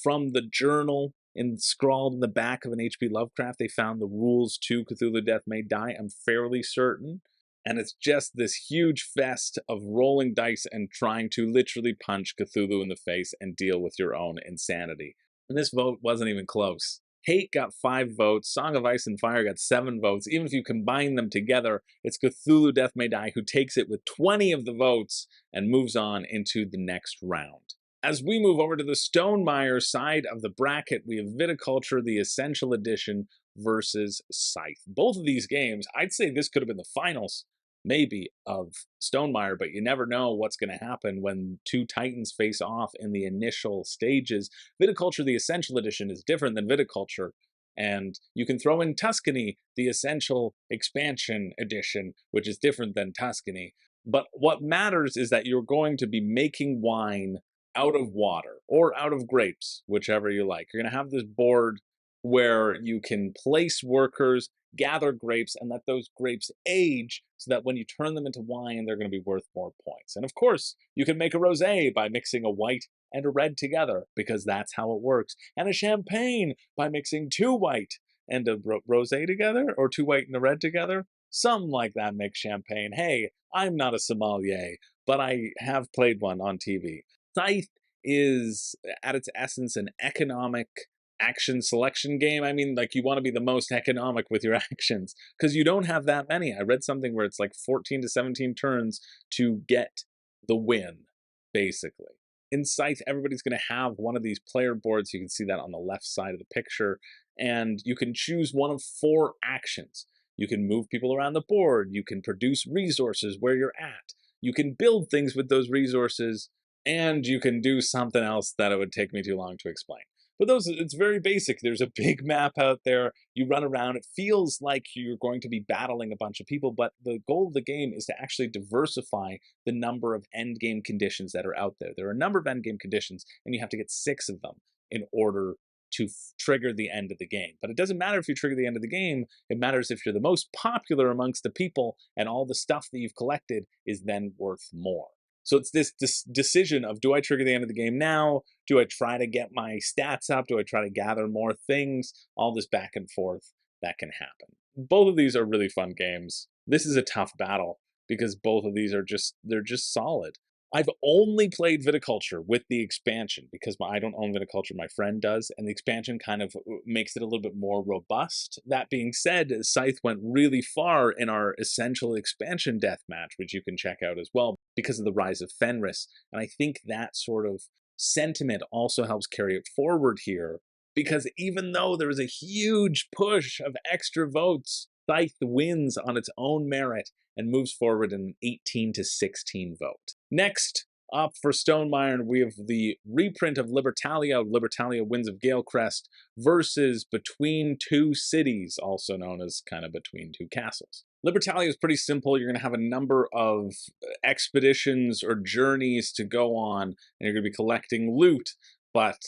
from the journal scrawled in the back of an H.P. Lovecraft. They found the rules to Cthulhu Death May Die, I'm fairly certain. And it's just this huge fest of rolling dice and trying to literally punch Cthulhu in the face and deal with your own insanity. And this vote wasn't even close. Hate got 5 votes, Song of Ice and Fire got 7 votes. Even if you combine them together, it's Cthulhu Death May Die who takes it with 20 of the votes and moves on into the next round. As we move over to the Stonemaier side of the bracket, we have Viticulture, the Essential Edition, versus Scythe. Both of these games, I'd say this could have been the finals, maybe, of Stonemaier, but you never know what's going to happen when two titans face off in the initial stages. Viticulture, the Essential Edition, is different than Viticulture, and you can throw in Tuscany, the Essential Expansion Edition, which is different than Tuscany. But what matters is that you're going to be making wine out of water or out of grapes, whichever you like. You're going to have this board where you can place workers, gather grapes, and let those grapes age so that when you turn them into wine, they're going to be worth more points. And of course, you can make a rosé by mixing a white and a red together, because that's how it works. And a champagne by mixing 2 white and a rosé together, or 2 white and a red together. Something like that makes champagne. Hey, I'm not a sommelier, but I have played one on TV. Scythe is, at its essence, an economic action selection game. I mean, like, you want to be the most economic with your actions, because you don't have that many. I read something where it's like 14 to 17 turns to get the win, basically. In Scythe, everybody's going to have one of these player boards. You can see that on the left side of the picture, and you can choose one of 4 actions. You can move people around the board. You can produce resources where you're at. You can build things with those resources, and you can do something else that it would take me too long to explain. But it's very basic. There's a big map out there. You run around. It feels like you're going to be battling a bunch of people, but the goal of the game is to actually diversify the number of endgame conditions that are out there. There are a number of endgame conditions, and you have to get 6 of them in order to trigger the end of the game. But it doesn't matter if you trigger the end of the game. It matters if you're the most popular amongst the people, and all the stuff that you've collected is then worth more. So it's this decision of, do I trigger the end of the game now? Do I try to get my stats up? Do I try to gather more things? All this back and forth that can happen. Both of these are really fun games. This is a tough battle because both of these are they're just solid. I've only played Viticulture with the expansion because I don't own Viticulture, my friend does, and the expansion kind of makes it a little bit more robust. That being said, Scythe went really far in our Essential Expansion Deathmatch, which you can check out as well, because of the rise of Fenris. And I think that sort of sentiment also helps carry it forward here, because even though there was a huge push of extra votes, Scythe wins on its own merit and moves forward in an 18-16 vote. Next up for Stonemaier, we have the reprint of Libertalia, Libertalia Winds of Galecrest, versus Between Two Cities, also known as kind of Between Two Castles. Libertalia is pretty simple. You're going to have a number of expeditions or journeys to go on, and you're going to be collecting loot, but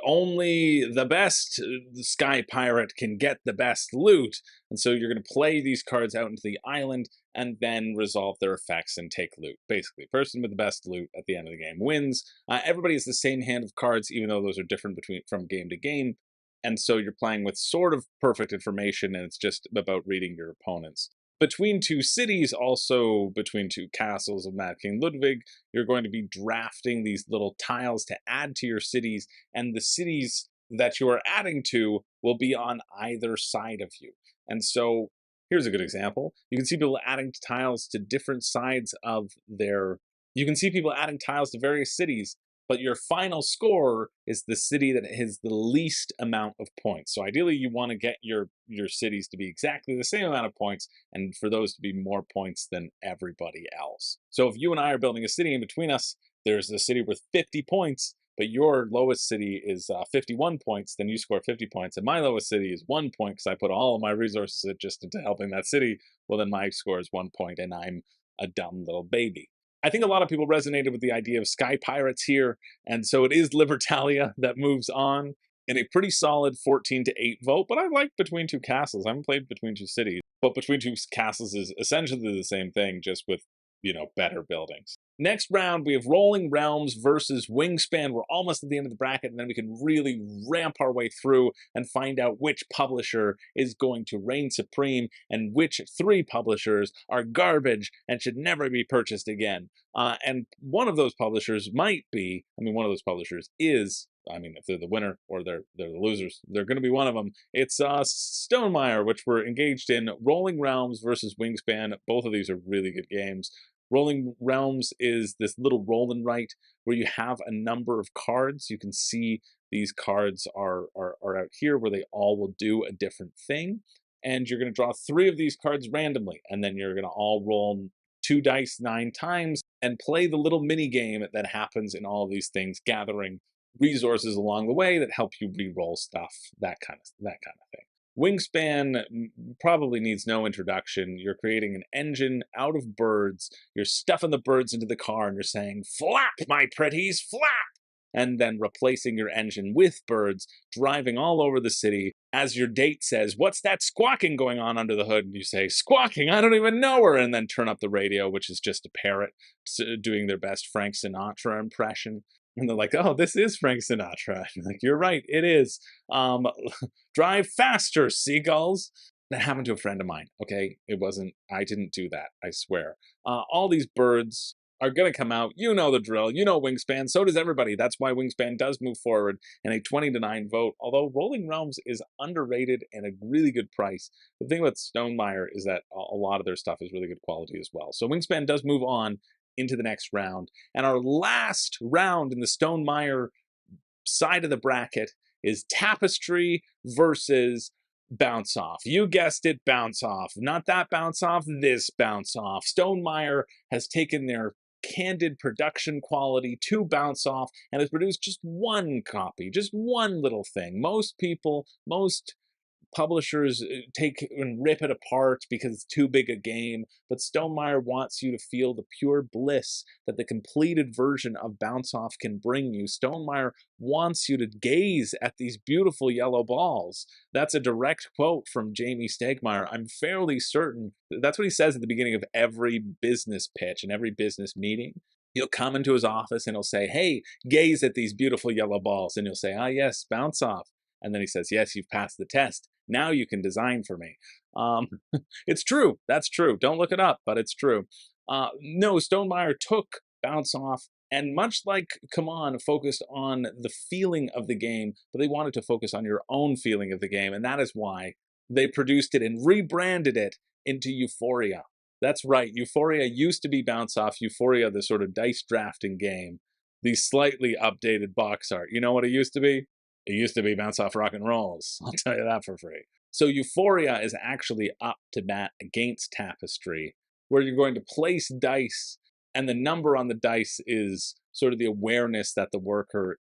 only the best Sky Pirate can get the best loot, and so you're going to play these cards out into the island and then resolve their effects and take loot. Basically, person with the best loot at the end of the game wins. Everybody has the same hand of cards, even though those are different from game to game, and so you're playing with sort of perfect information, and it's just about reading your opponents. Between Two Cities, also Between Two Castles of Mad King Ludwig, you're going to be drafting these little tiles to add to your cities, and the cities that you are adding to will be on either side of you. And so, here's a good example. You can see people adding tiles to different sides of their... You can see people adding tiles to various cities, but your final score is the city that has the least amount of points. So ideally, you want to get your cities to be exactly the same amount of points, and for those to be more points than everybody else. So if you and I are building a city, in between us, there's a city with 50 points, but your lowest city is 51 points, then you score 50 points, and my lowest city is 1 point because I put all of my resources just into helping that city, well then my score is 1 point, and I'm a dumb little baby. I think a lot of people resonated with the idea of Sky Pirates here, and so it is Libertalia that moves on in a pretty solid 14-8 vote, but I like Between Two Castles. I haven't played Between Two Cities, but Between Two Castles is essentially the same thing, just with, you know, better buildings. Next round, we have Rolling Realms versus Wingspan. We're almost at the end of the bracket, and then we can really ramp our way through and find out which publisher is going to reign supreme and which 3 publishers are garbage and should never be purchased again. And one of those publishers might be, one of those publishers is, if they're the winner or they're the losers, they're going to be one of them. It's Stonemaier, which we're engaged in. Rolling Realms versus Wingspan. Both of these are really good games. Rolling Realms is this little roll and write where you have a number of cards. You can see these cards are out here where they all will do a different thing. And you're going to draw 3 of these cards randomly. And then you're going to all roll 2 dice 9 times and play the little mini game that happens in all of these things, gathering resources along the way that help you re-roll stuff, that kind of thing. Wingspan probably needs no introduction. You're creating an engine out of birds. You're stuffing the birds into the car and you're saying, "Flap, my pretties, flap!" And then replacing your engine with birds, driving all over the city. As your date says, "What's that squawking going on under the hood?" And you say, "Squawking, I don't even know her." And then turn up the radio, which is just a parrot doing their best Frank Sinatra impression. And they're like, "Oh, this is Frank Sinatra." And like, "You're right, it is. Drive faster, seagulls." That happened to a friend of mine, okay? It wasn't, I didn't do that, I swear. All these birds are going to come out. You know the drill. You know Wingspan. So does everybody. That's why Wingspan does move forward in a 20-9 vote, although Rolling Realms is underrated and a really good price. The thing about Stonemaier is that a lot of their stuff is really good quality as well. So Wingspan does move on into the next round. And our last round in the Stonemaier side of the bracket is Tapestry versus Bounce Off. You guessed it, Bounce Off. Not that Bounce Off, this Bounce Off. Stonemaier has taken their candid production quality to Bounce Off and has produced just one copy, just one little thing. Most publishers take and rip it apart because it's too big a game, but Stonemaier wants you to feel the pure bliss that the completed version of Bounce Off can bring you. Stonemaier wants you to gaze at these beautiful yellow balls. That's a direct quote from Jamie Stegmaier. I'm fairly certain that's what he says at the beginning of every business pitch and every business meeting. He'll come into his office and he'll say, "Hey, gaze at these beautiful yellow balls." And you'll say, "Ah, yes, Bounce Off." And then he says, "Yes, you've passed the test. Now you can design for me." It's true. That's true. Don't look it up, but it's true. No, Stonemaier took Bounce Off and, much like CMON, focused on the feeling of the game, but they wanted to focus on your own feeling of the game, and that is why they produced it and rebranded it into Euphoria. That's right. Euphoria used to be Bounce Off. Euphoria, the sort of dice drafting game. The slightly updated box art. You know what it used to be? It used to be bounce off rock and rolls. I'll tell you that for free. So Euphoria is actually up to bat against Tapestry, where you're going to place dice, and the number on the dice is sort of the awareness that the worker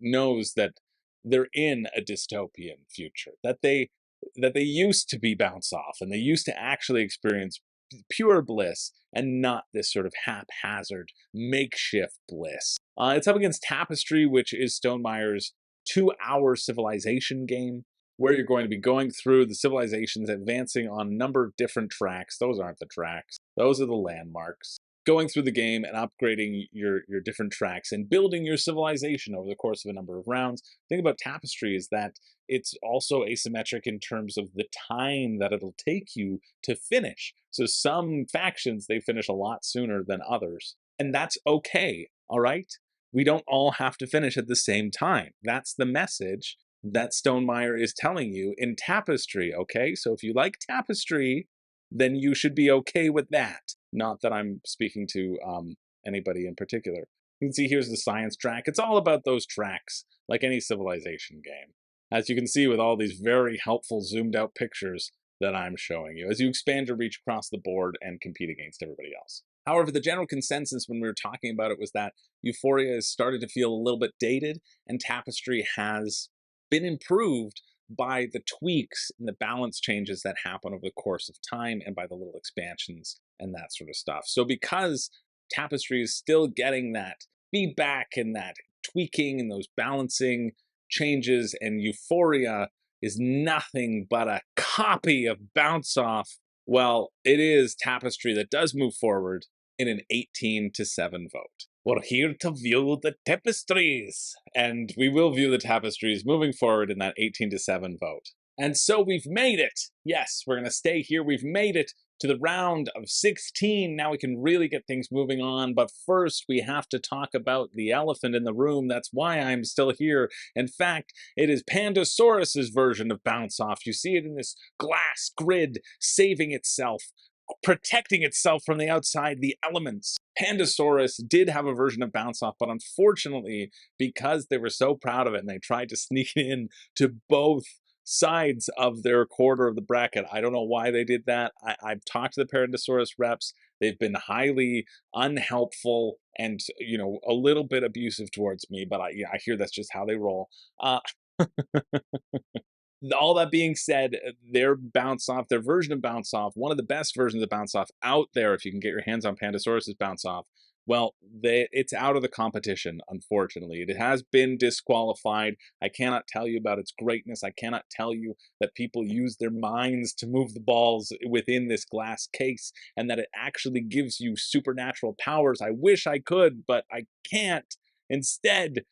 knows that they're in a dystopian future, that they used to be bounce off, and they used to actually experience pure bliss and not this sort of haphazard makeshift bliss. It's up against Tapestry, which is Stonemeier's 2-hour civilization game, where you're going to be going through the civilizations, advancing on a number of different tracks. Those aren't the tracks. Those are the landmarks. Going through the game and upgrading your different tracks and building your civilization over the course of a number of rounds. The thing about Tapestry is that it's also asymmetric in terms of the time that it'll take you to finish. So some factions, they finish a lot sooner than others. And that's okay, all right? We don't all have to finish at the same time. That's the message that Stonemaier is telling you in Tapestry, okay? So if you like Tapestry, then you should be okay with that. Not that I'm speaking to anybody in particular. You can see here's the science track. It's all about those tracks, like any civilization game. As you can see with all these very helpful zoomed out pictures that I'm showing you, as you expand your reach across the board and compete against everybody else. However, the general consensus when we were talking about it was that Euphoria has started to feel a little bit dated, and Tapestry has been improved by the tweaks and the balance changes that happen over the course of time, and by the little expansions and that sort of stuff. So because Tapestry is still getting that feedback and that tweaking and those balancing changes, and Euphoria is nothing but a copy of Bounce Off, well, it is Tapestry that does move forward in an 18-7 vote. We're here to view the tapestries, and we will view the tapestries moving forward in that 18-7 vote. And so we've made it. Yes, we're going to stay here. We've made it to the round of 16. Now we can really get things moving on, but first we have to talk about the elephant in the room. That's why I'm still here. In fact, it is Pandasaurus's version of Bounce Off. You see it in this glass grid, saving itself, protecting itself from the outside, the elements. Pandasaurus did have a version of Bounce Off, but unfortunately, because they were so proud of it and they tried to sneak it in to both sides of their quarter of the bracket. I don't know why they did that. I've talked to the Pandasaurus reps. They've been highly unhelpful and, you know, a little bit abusive towards me, but I hear that's just how they roll. All that being said, their Bounce Off, their version of Bounce Off, one of the best versions of Bounce Off out there, if you can get your hands on Pandasaurus's Bounce Off, well, it's out of the competition, unfortunately. It has been disqualified. I cannot tell you about its greatness. I cannot tell you that people use their minds to move the balls within this glass case, and that it actually gives you supernatural powers. I wish I could, but I can't. Instead,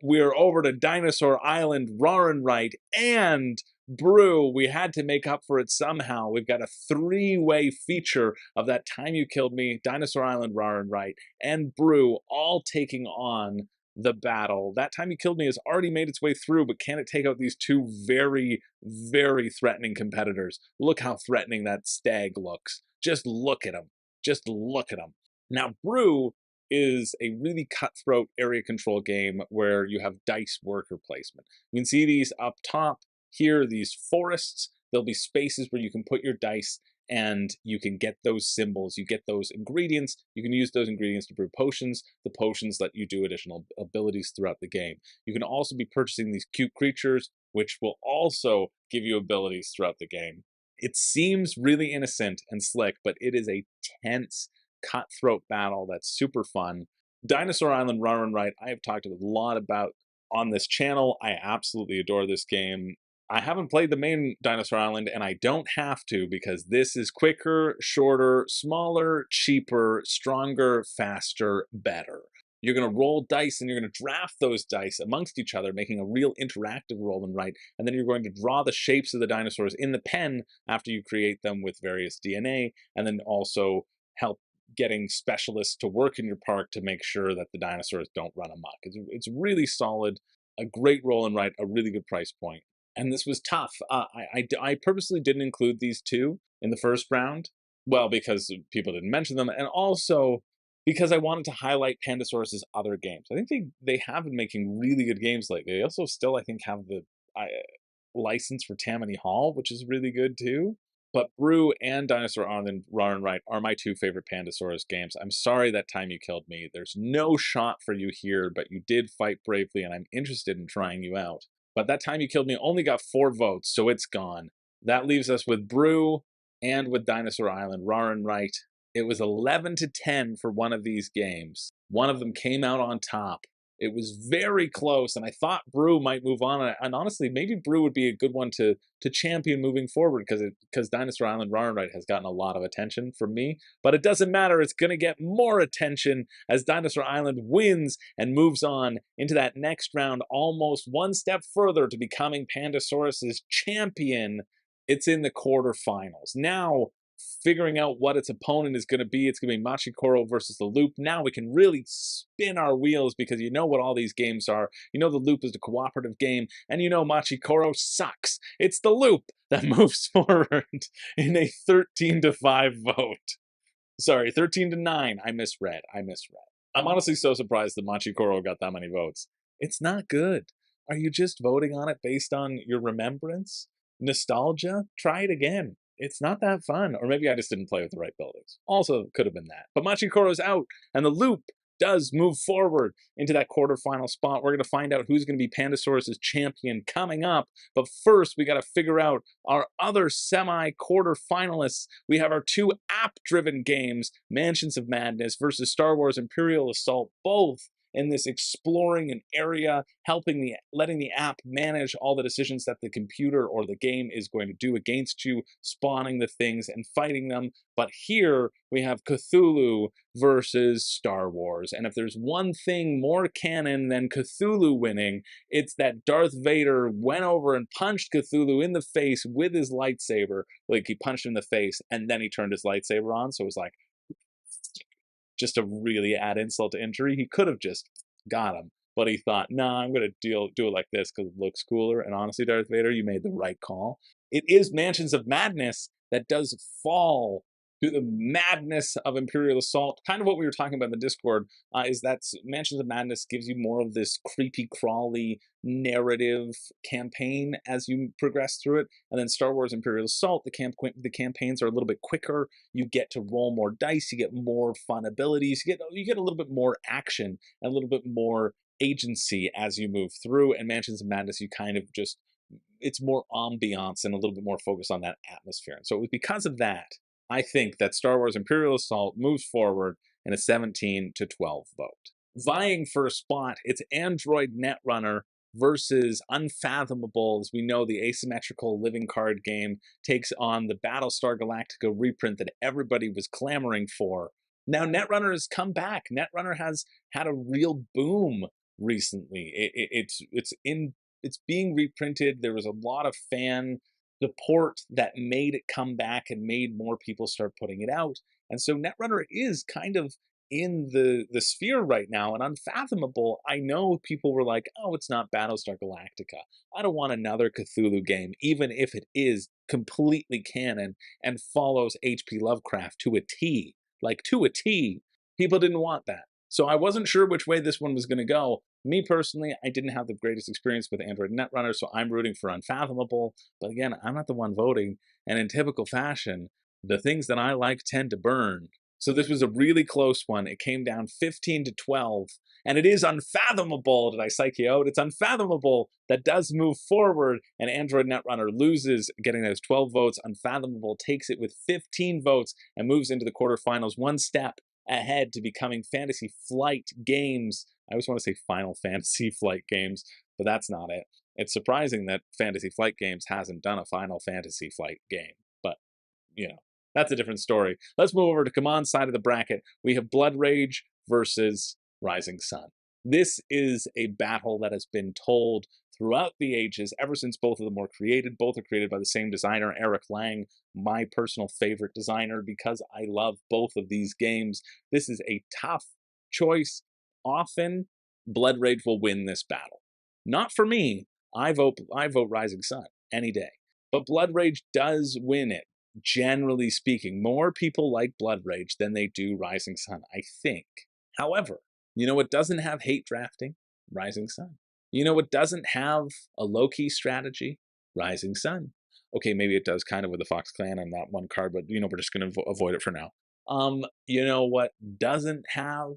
we're over to Dinosaur Island, Roarenright, and Brew. We had to make up for it somehow. We've got a 3-way feature of That Time You Killed Me, Dinosaur Island, Roarenright, and Brew all taking on the battle. That Time You Killed Me has already made its way through, but can it take out these two very, very threatening competitors? Look how threatening that stag looks. Just look at him. Just look at him. Now, Brew is a really cutthroat area control game where you have dice worker placement. You can see these up top here, these forests. There'll be spaces where you can put your dice and you can get those symbols, you get those ingredients, you can use those ingredients to brew potions. The potions let you do additional abilities throughout the game. You can also be purchasing these cute creatures, which will also give you abilities throughout the game. It seems really innocent and slick, but it is a tense, cutthroat battle that's super fun. Dinosaur Island Roarenright, I have talked a lot about on this channel. I absolutely adore this game. I haven't played the main Dinosaur Island, and I don't have to, because this is quicker, shorter, smaller, cheaper, stronger, faster, better. You're going to roll dice, and you're going to draft those dice amongst each other, making a real interactive roll and write, and then you're going to draw the shapes of the dinosaurs in the pen after you create them with various DNA, and then also help getting specialists to work in your park to make sure that the dinosaurs don't run amok. It's really solid, a great roll and write, a really good price point. And this was tough. I purposely didn't include these two in the first round. Well, because people didn't mention them. And also, because I wanted to highlight Pandasaurus's other games. I think they have been making really good games lately. They also still, I think, have the license for Tammany Hall, which is really good too. But Brew and Dinosaur Island Raw and Right are my two favorite Pandasaurus games. I'm sorry that time you killed me. There's no shot for you here, but you did fight bravely, and I'm interested in trying you out. But that time you killed me only got 4 votes, so it's gone. That leaves us with Brew and with Dinosaur Island Raw and Right. It was 11 to 10 for one of these games. One of them came out on top. It was very close, and I thought Brew might move on. And honestly, maybe Brew would be a good one to champion moving forward because Dinosaur Island Raw and Right has gotten a lot of attention from me. But it doesn't matter. It's going to get more attention as Dinosaur Island wins and moves on into that next round, almost one step further to becoming Pandasaurus's champion. It's in the quarterfinals. Now, figuring out what its opponent is going to be. It's going to be Machi Koro versus the Loop. Now we can really spin our wheels because you know what all these games are. You know the Loop is a cooperative game, and you know Machi Koro sucks. It's the Loop that moves forward in a 13 to 5 vote. Sorry, 13 to 9. I misread. I'm honestly so surprised that Machi Koro got that many votes. It's not good. Are you just voting on it based on your remembrance? Nostalgia? Try it again. It's not that fun. Or maybe I just didn't play with the right buildings. Also, could have been that. But Machi Koro's out, and the Loop does move forward into that quarterfinal spot. We're going to find out who's going to be Pandasaurus' champion coming up. But first, we got to figure out our other semi-quarter finalists. We have our 2 app-driven games, Mansions of Madness versus Star Wars Imperial Assault, both in this exploring an area, letting the app manage all the decisions that the computer or the game is going to do against you, spawning the things and fighting them. But here we have Cthulhu versus Star Wars. And if there's one thing more canon than Cthulhu winning, it's that Darth Vader went over and punched Cthulhu in the face with his lightsaber. Like, he punched him in the face and then he turned his lightsaber on. So it was like, just to really add insult to injury. He could have just got him, but he thought, nah, I'm going to do it like this because it looks cooler. And honestly, Darth Vader, you made the right call. It is Mansions of Madness that does fall to the madness of Imperial Assault. Kind of what we were talking about in the Discord is that Mansions of Madness gives you more of this creepy, crawly narrative campaign as you progress through it. And then Star Wars Imperial Assault, the campaigns are a little bit quicker. You get to roll more dice. You get more fun abilities. You get a little bit more action and a little bit more agency as you move through. And Mansions of Madness, you kind of just, it's more ambiance and a little bit more focus on that atmosphere. And so it was because of that, I think, that Star Wars Imperial Assault moves forward in a 17 to 12 vote. Vying for a spot, it's Android Netrunner versus Unfathomable. As we know, the asymmetrical living card game takes on the Battlestar Galactica reprint that everybody was clamoring for. Now Netrunner has come back. Netrunner has had a real boom recently. It's being reprinted. There was a lot of fan support that made it come back and made more people start putting it out. And so Netrunner is kind of in the sphere right now. And Unfathomable, I know people were like, oh, it's not Battlestar Galactica. I don't want another Cthulhu game, even if it is completely canon and follows H.P. Lovecraft to a T. Like, to a T. People didn't want that. So I wasn't sure which way this one was going to go. Me personally, I didn't have the greatest experience with Android Netrunner, so I'm rooting for Unfathomable. But again, I'm not the one voting, and in typical fashion, the things that I like tend to burn. So this was a really close one. It came down 15 to 12, and it is Unfathomable. Did I psych you out? It's Unfathomable that does move forward, and Android Netrunner loses, getting those 12 votes. Unfathomable takes it with 15 votes and moves into the quarterfinals, one step ahead to becoming Fantasy Flight Games. I always want to say Final Fantasy Flight Games, but that's not it. It's surprising that Fantasy Flight Games hasn't done a Final Fantasy Flight game, but, you know, that's a different story. Let's move over to CMON's side of the bracket. We have Blood Rage versus Rising Sun. This is a battle that has been told throughout the ages, ever since both of them were created. Both are created by the same designer, Eric Lang, my personal favorite designer, because I love both of these games. This is a tough choice. Often, Blood Rage will win this battle. Not for me. I vote Rising Sun any day. But Blood Rage does win it generally speaking, more people like Blood Rage than they do Rising Sun, I think. However, you know what doesn't have hate drafting? Rising Sun. You know what doesn't have a low-key strategy? Rising Sun. Okay, maybe it does kind of with the Fox Clan and that one card, but you know, we're just going to avoid it for now. You know what doesn't have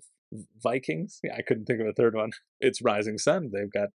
Vikings? Yeah, I couldn't think of a third one. It's Rising Sun. They've got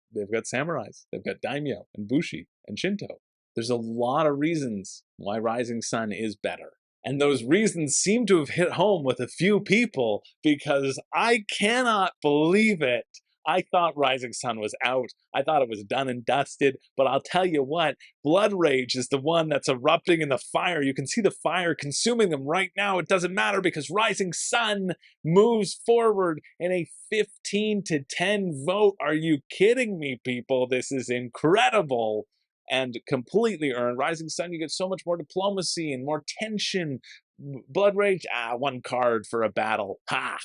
samurais, they've got daimyo and bushi and Shinto. There's a lot of reasons why Rising Sun is better. And those reasons seem to have hit home with a few people, because I cannot believe it. I thought Rising Sun was out. I thought it was done and dusted. But I'll tell you what, Blood Rage is the one that's erupting in the fire. You can see the fire consuming them right now. It doesn't matter because Rising Sun moves forward in a 15-10 vote. Are you kidding me, people? This is incredible and completely earned. Rising Sun, you get so much more diplomacy and more tension. Blood Rage, one card for a battle. Ha!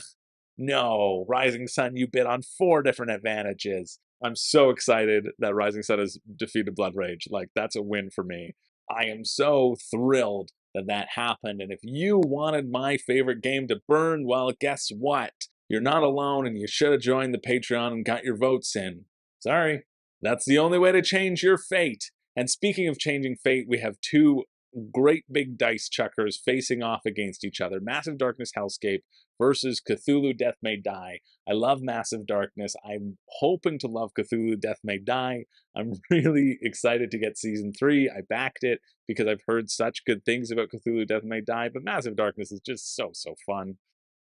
No, Rising Sun, you bid on 4 different advantages. I'm so excited that Rising Sun has defeated Blood Rage. Like, that's a win for me. I am so thrilled that that happened. And if you wanted my favorite game to burn, well, guess what? You're not alone, and you should have joined the Patreon and got your votes in. Sorry. That's the only way to change your fate. And speaking of changing fate, we have 2 great big dice chuckers facing off against each other. Massive Darkness Hellscape versus Cthulhu Death May Die. I love Massive Darkness. I'm hoping to love Cthulhu Death May Die. I'm really excited to get Season 3. I backed it because I've heard such good things about Cthulhu Death May Die, but Massive Darkness is just so fun.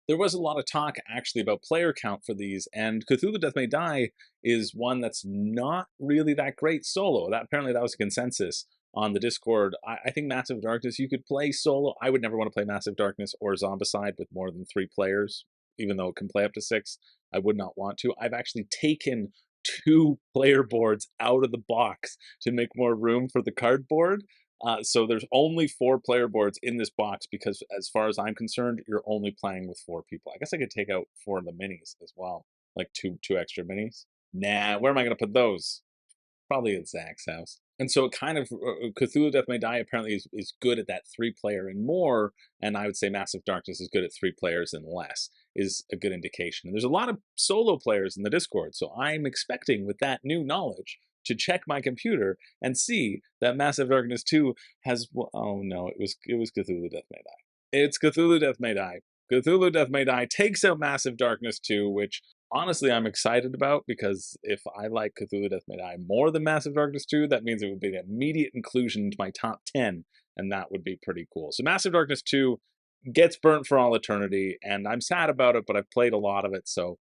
There was a lot of talk actually about player count for these, and Cthulhu Death May Die is one that's not really that great solo. Apparently that was a consensus on the Discord. I think Massive Darkness, you could play solo. I would never want to play Massive Darkness or Zombicide with more than 3 players, even though it can play up to 6. I would not want to. I've actually taken 2 player boards out of the box to make more room for the cardboard. So there's only 4 player boards in this box because, as far as I'm concerned, you're only playing with 4 people. I guess I could take out 4 of the minis as well, like two extra minis. Nah, where am I going to put those? Probably at Zach's house. And so it kind of, Cthulhu Death May Die apparently is good at that 3-player and more, and I would say Massive Darkness is good at 3 players and less, is a good indication. And there's a lot of solo players in the Discord, so I'm expecting with that new knowledge to check my computer and see that Massive Darkness 2 has, oh no, it was Cthulhu Death May Die. It's Cthulhu Death May Die. Cthulhu Death May Die takes out Massive Darkness 2, which honestly I'm excited about, because if I like Cthulhu Death May Die more than Massive Darkness 2, that means it would be an immediate inclusion into my top 10, and that would be pretty cool. So Massive Darkness 2 gets burnt for all eternity, and I'm sad about it, but I've played a lot of it, so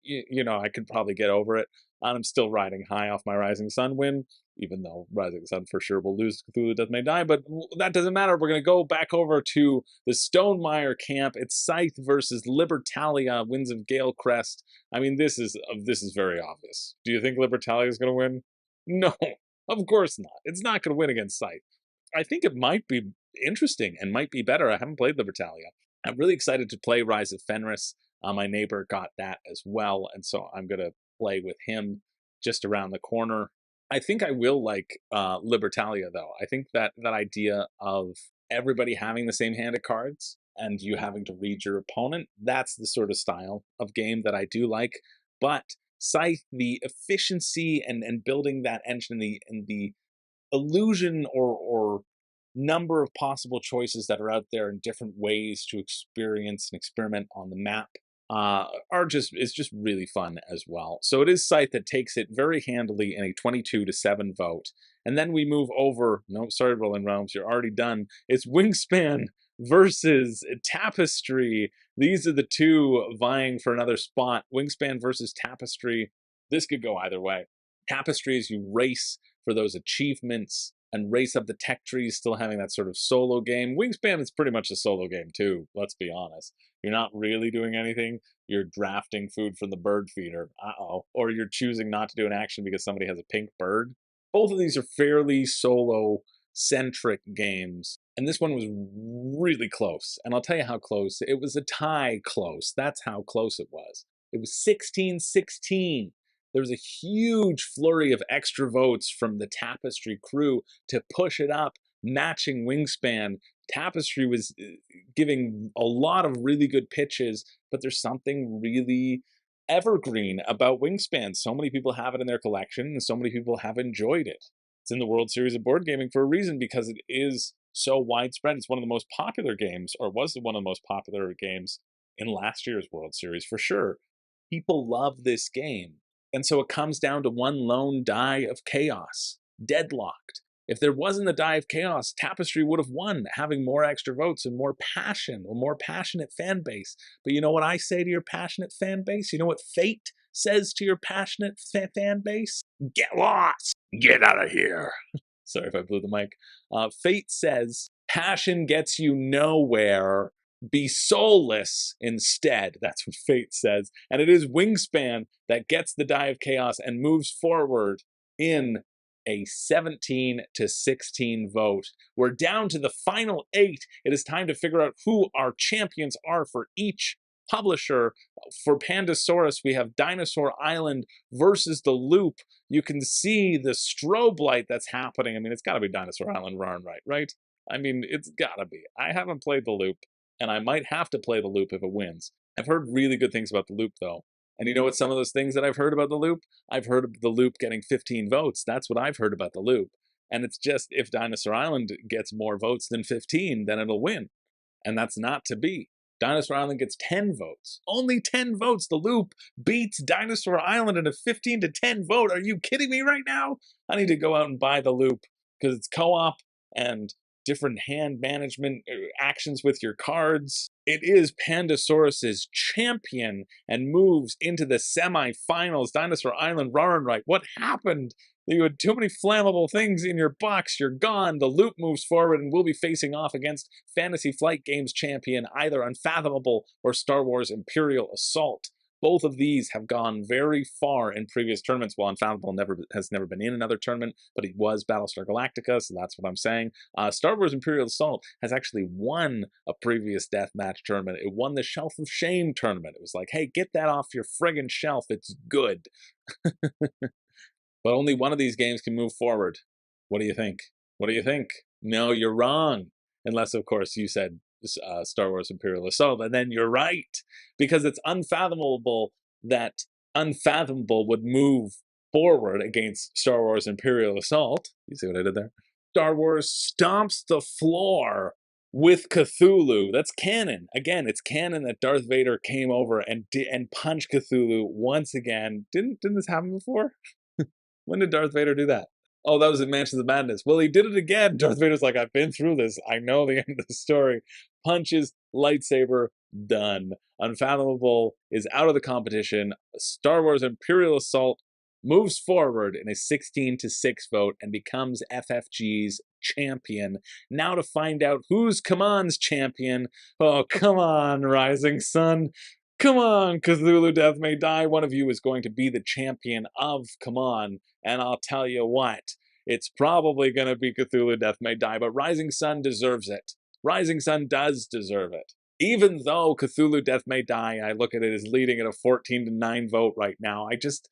you know, I could probably get over it. I'm still riding high off my Rising Sun win, even though Rising Sun for sure will lose Cthulhu Death May Die, but that doesn't matter. We're going to go back over to the Stonemaier camp. It's Scythe versus Libertalia, Winds of Galecrest. I mean, this is very obvious. Do you think Libertalia is going to win? No, of course not. It's not going to win against Scythe. I think it might be interesting and might be better. I haven't played Libertalia. I'm really excited to play Rise of Fenris. My neighbor got that as well, and so I'm going to play with him just around the corner. I think I will like Libertalia, though. I think that idea of everybody having the same hand of cards and you having to read your opponent, that's the sort of style of game that I do like. But Scythe, the efficiency and building that engine and the illusion or number of possible choices that are out there and different ways to experience and experiment on the map is just really fun as well. So it is Scythe that takes it very handily in a 22-7 vote. And then we move over, no, sorry, Rolling Realms, you're already done. It's Wingspan versus Tapestry. These are the 2 vying for another spot. Wingspan versus Tapestry. This could go either way. Tapestry is you race for those achievements and race up the tech trees, still having that sort of solo game. Wingspan is pretty much a solo game too, let's be honest. You're not really doing anything. You're drafting food from the bird feeder. Or you're choosing not to do an action because somebody has a pink bird. Both of these are fairly solo-centric games. And this one was really close. And I'll tell you how close. It was a tie close. That's how close it was. It was 16-16. There was a huge flurry of extra votes from the Tapestry crew to push it up matching Wingspan. Tapestry was giving a lot of really good pitches, but there's something really evergreen about Wingspan. So many people have it in their collection, and so many people have enjoyed it. It's in the World Series of Board Gaming for a reason, because it is so widespread. It's one of the most popular games, or was one of the most popular games in last year's World Series for sure. People love this game. And so it comes down to one lone die of chaos, deadlocked. If there wasn't the die of chaos, Tapestry would have won, having more extra votes and more passion, a more passionate fan base. But you know what I say to your passionate fan base? You know what fate says to your passionate fan base? Get lost! Get out of here! Sorry if I blew the mic. Fate says, passion gets you nowhere. Be soulless instead. That's what fate says. And it is Wingspan that gets the die of chaos and moves forward in a 17-16 vote. We're down to the final 8. It is time to figure out who our champions are for each publisher. For Pandasaurus, we have Dinosaur Island versus the Loop. You can see the strobe light that's happening. I mean, it's got to be Dinosaur Island Rarn, right? I mean, it's got to be. I haven't played the Loop, and I might have to play the Loop if it wins. I've heard really good things about the Loop, though. And you know what some of those things that I've heard about the Loop? I've heard of the Loop getting 15 votes. That's what I've heard about the Loop. And it's just, if Dinosaur Island gets more votes than 15, then it'll win. And that's not to be. Dinosaur Island gets 10 votes. Only 10 votes. The Loop beats Dinosaur Island in a 15-10 vote. Are you kidding me right now? I need to go out and buy the Loop because it's co-op and different hand management actions with your cards. It is Pandasaurus's champion and moves into the semifinals. Dinosaur Island Rarnright. What happened? You had too many flammable things in your box. You're gone. The Loop moves forward and will be facing off against Fantasy Flight Games champion, either Unfathomable or Star Wars Imperial Assault. Both of these have gone very far in previous tournaments. Well, Unfathomable has never been in another tournament, but he was Battlestar Galactica, so that's what I'm saying. Star Wars Imperial Assault has actually won a previous Deathmatch tournament. It won the Shelf of Shame tournament. It was like, hey, get that off your friggin' shelf. It's good. But only one of these games can move forward. What do you think? What do you think? No, you're wrong. Unless, of course, you said Star Wars Imperial Assault, and then you're right. Because it's unfathomable that Unfathomable would move forward against Star Wars Imperial Assault. You see what I did there? Star Wars stomps the floor with Cthulhu. That's canon. Again, it's canon that Darth Vader came over and punched Cthulhu once again. Didn't this happen before? When did Darth Vader do that? Oh, that was in Mansions of Madness. Well, he did it again. Darth Vader's like, I've been through this. I know the end of the story. Punches, lightsaber, done. Unfathomable is out of the competition. Star Wars Imperial Assault moves forward in a 16-6 vote and becomes FFG's champion. Now to find out who's CMON's champion. Oh, come on, Rising Sun. Come on, Cthulhu Death May Die. One of you is going to be the champion of CMON. And I'll tell you what, it's probably going to be Cthulhu Death May Die, but Rising Sun deserves it. Rising Sun does deserve it. Even though Cthulhu Death May Die, I look at it as leading at a 14-9 vote right now. I just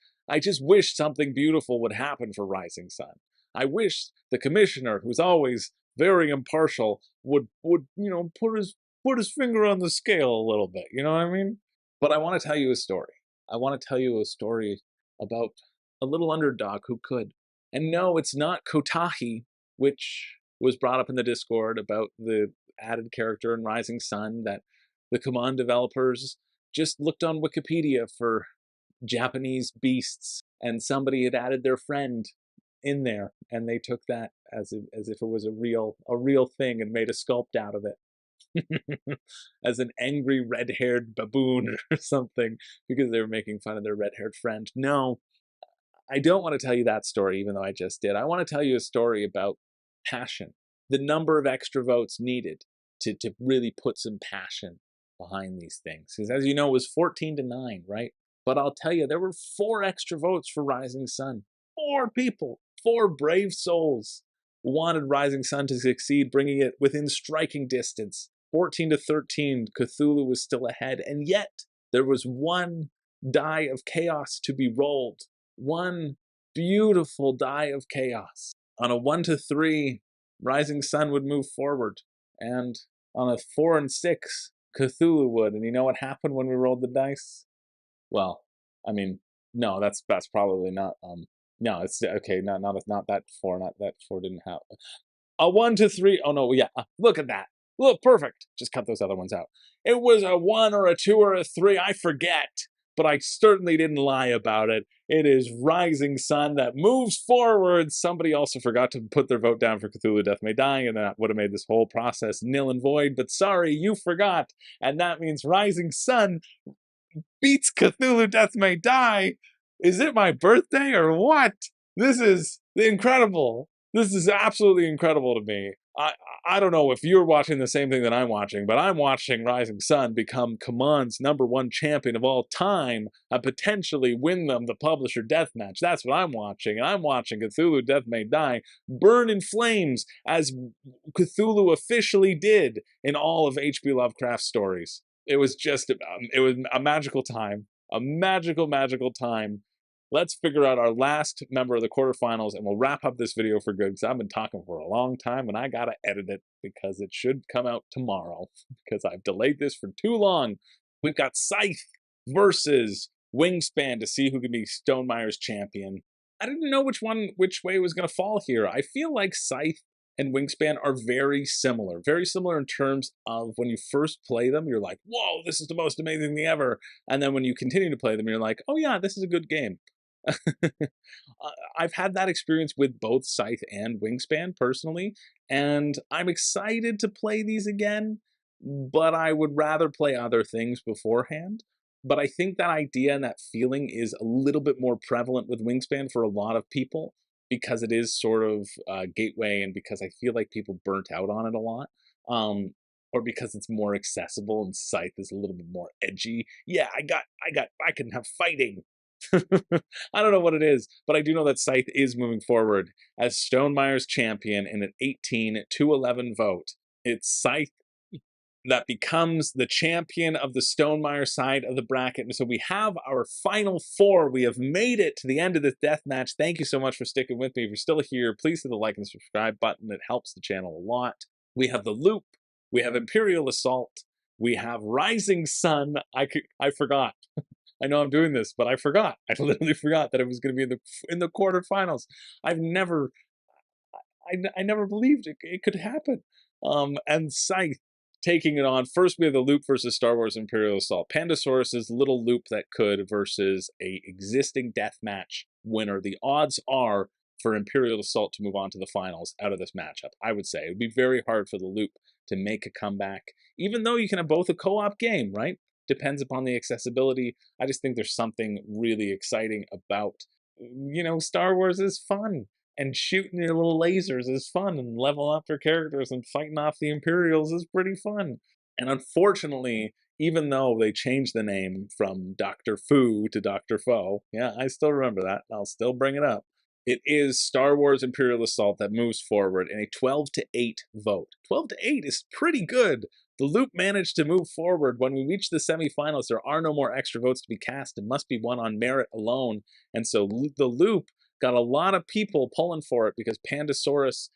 wish something beautiful would happen for Rising Sun. I wish the commissioner, who's always very impartial, would put his finger on the scale a little bit. You know what I mean? But I want to tell you a story. I want to tell you a story about a little underdog who could. And no, it's not Kotahi, which was brought up in the Discord about the added character in Rising Sun that the CMON developers just looked on Wikipedia for Japanese beasts, and somebody had added their friend in there, and they took that as if it was a real thing and made a sculpt out of it. As an angry red-haired baboon or something, because they were making fun of their red-haired friend. No, I don't want to tell you that story, even though I just did. I want to tell you a story about passion. The number of extra votes needed to really put some passion behind these things. Because as you know, it was 14-9, right? But I'll tell you, there were 4 extra votes for Rising Sun. 4 people, 4 brave souls wanted Rising Sun to succeed, bringing it within striking distance. 14-13, Cthulhu was still ahead, and yet there was one die of chaos to be rolled. One beautiful die of chaos. On a 1-3, Rising Sun would move forward, and on a 4 and 6, Cthulhu would. And you know what happened when we rolled the dice? Well, I mean, no, that's probably not. No, it's okay. Not that 4. Not that 4 didn't have a 1 to 3. Oh no, yeah. Look at that. Look, perfect. Just cut those other ones out. It was a 1 or a 2 or a 3. I forget, but I certainly didn't lie about it. It is Rising Sun that moves forward. Somebody also forgot to put their vote down for Cthulhu Death May Die, and that would have made this whole process nil and void. But sorry, you forgot, and that means Rising Sun beats Cthulhu Death May Die. Is it my birthday or what? This is incredible. This is absolutely incredible to me. I don't know if you're watching the same thing that I'm watching, but I'm watching Rising Sun become CMON's #1 champion of all time and potentially win them the publisher Deathmatch. That's what I'm watching. And I'm watching Cthulhu Death May Die burn in flames as Cthulhu officially did in all of H.P. Lovecraft's stories. It was just, it was a magical time. A magical, magical time. Let's figure out our last member of the quarterfinals, and we'll wrap up this video for good, because I've been talking for a long time, and I gotta edit it, because it should come out tomorrow, because I've delayed this for too long. We've got Scythe versus Wingspan to see who can be Stonemeier's champion. I didn't know which way it was gonna fall here. I feel like Scythe and Wingspan are very similar in terms of when you first play them, you're like, whoa, this is the most amazing thing ever. And then when you continue to play them, you're like, oh yeah, this is a good game. I've had that experience with both Scythe and Wingspan personally, and I'm excited to play these again, but I would rather play other things beforehand. But I think that idea and that feeling is a little bit more prevalent with Wingspan for a lot of people, because it is sort of a gateway, and because I feel like people burnt out on it a lot, or because it's more accessible and Scythe is a little bit more edgy. Yeah, I can have fighting. I don't know what it is, but I do know that Scythe is moving forward as Stonemeier's champion in an 18-11 vote. It's Scythe that becomes the champion of the Stonemaier side of the bracket. And so we have our final 4. We have made it to the end of this death match. Thank you so much for sticking with me. If you're still here, please hit the like and subscribe button. It helps the channel a lot. We have the Loop. We have Imperial Assault. We have Rising Sun. I forgot. I know I'm doing this, but I forgot. I literally forgot that it was going to be in the quarterfinals. I never believed it could happen. And Scythe taking it on. First, we have the Loop versus Star Wars Imperial Assault. Pandasaurus' little Loop that could versus a existing Deathmatch winner. The odds are for Imperial Assault to move on to the finals out of this matchup. I would say it would be very hard for the Loop to make a comeback, even though you can have both a co-op game, right? Depends upon the accessibility. I just think there's something really exciting about, Star Wars is fun, and shooting your little lasers is fun, and level up your characters and fighting off the Imperials is pretty fun. And unfortunately, even though they changed the name from Dr. Fu to Dr. Foe, yeah, I still remember that, I'll still bring it up. It is Star Wars Imperial Assault that moves forward in a 12-8 vote. 12-8 is pretty good. The Loop managed to move forward. When we reach the semifinals, there are no more extra votes to be cast. It must be won on merit alone. And so the Loop got a lot of people pulling for it, because Pandasaurus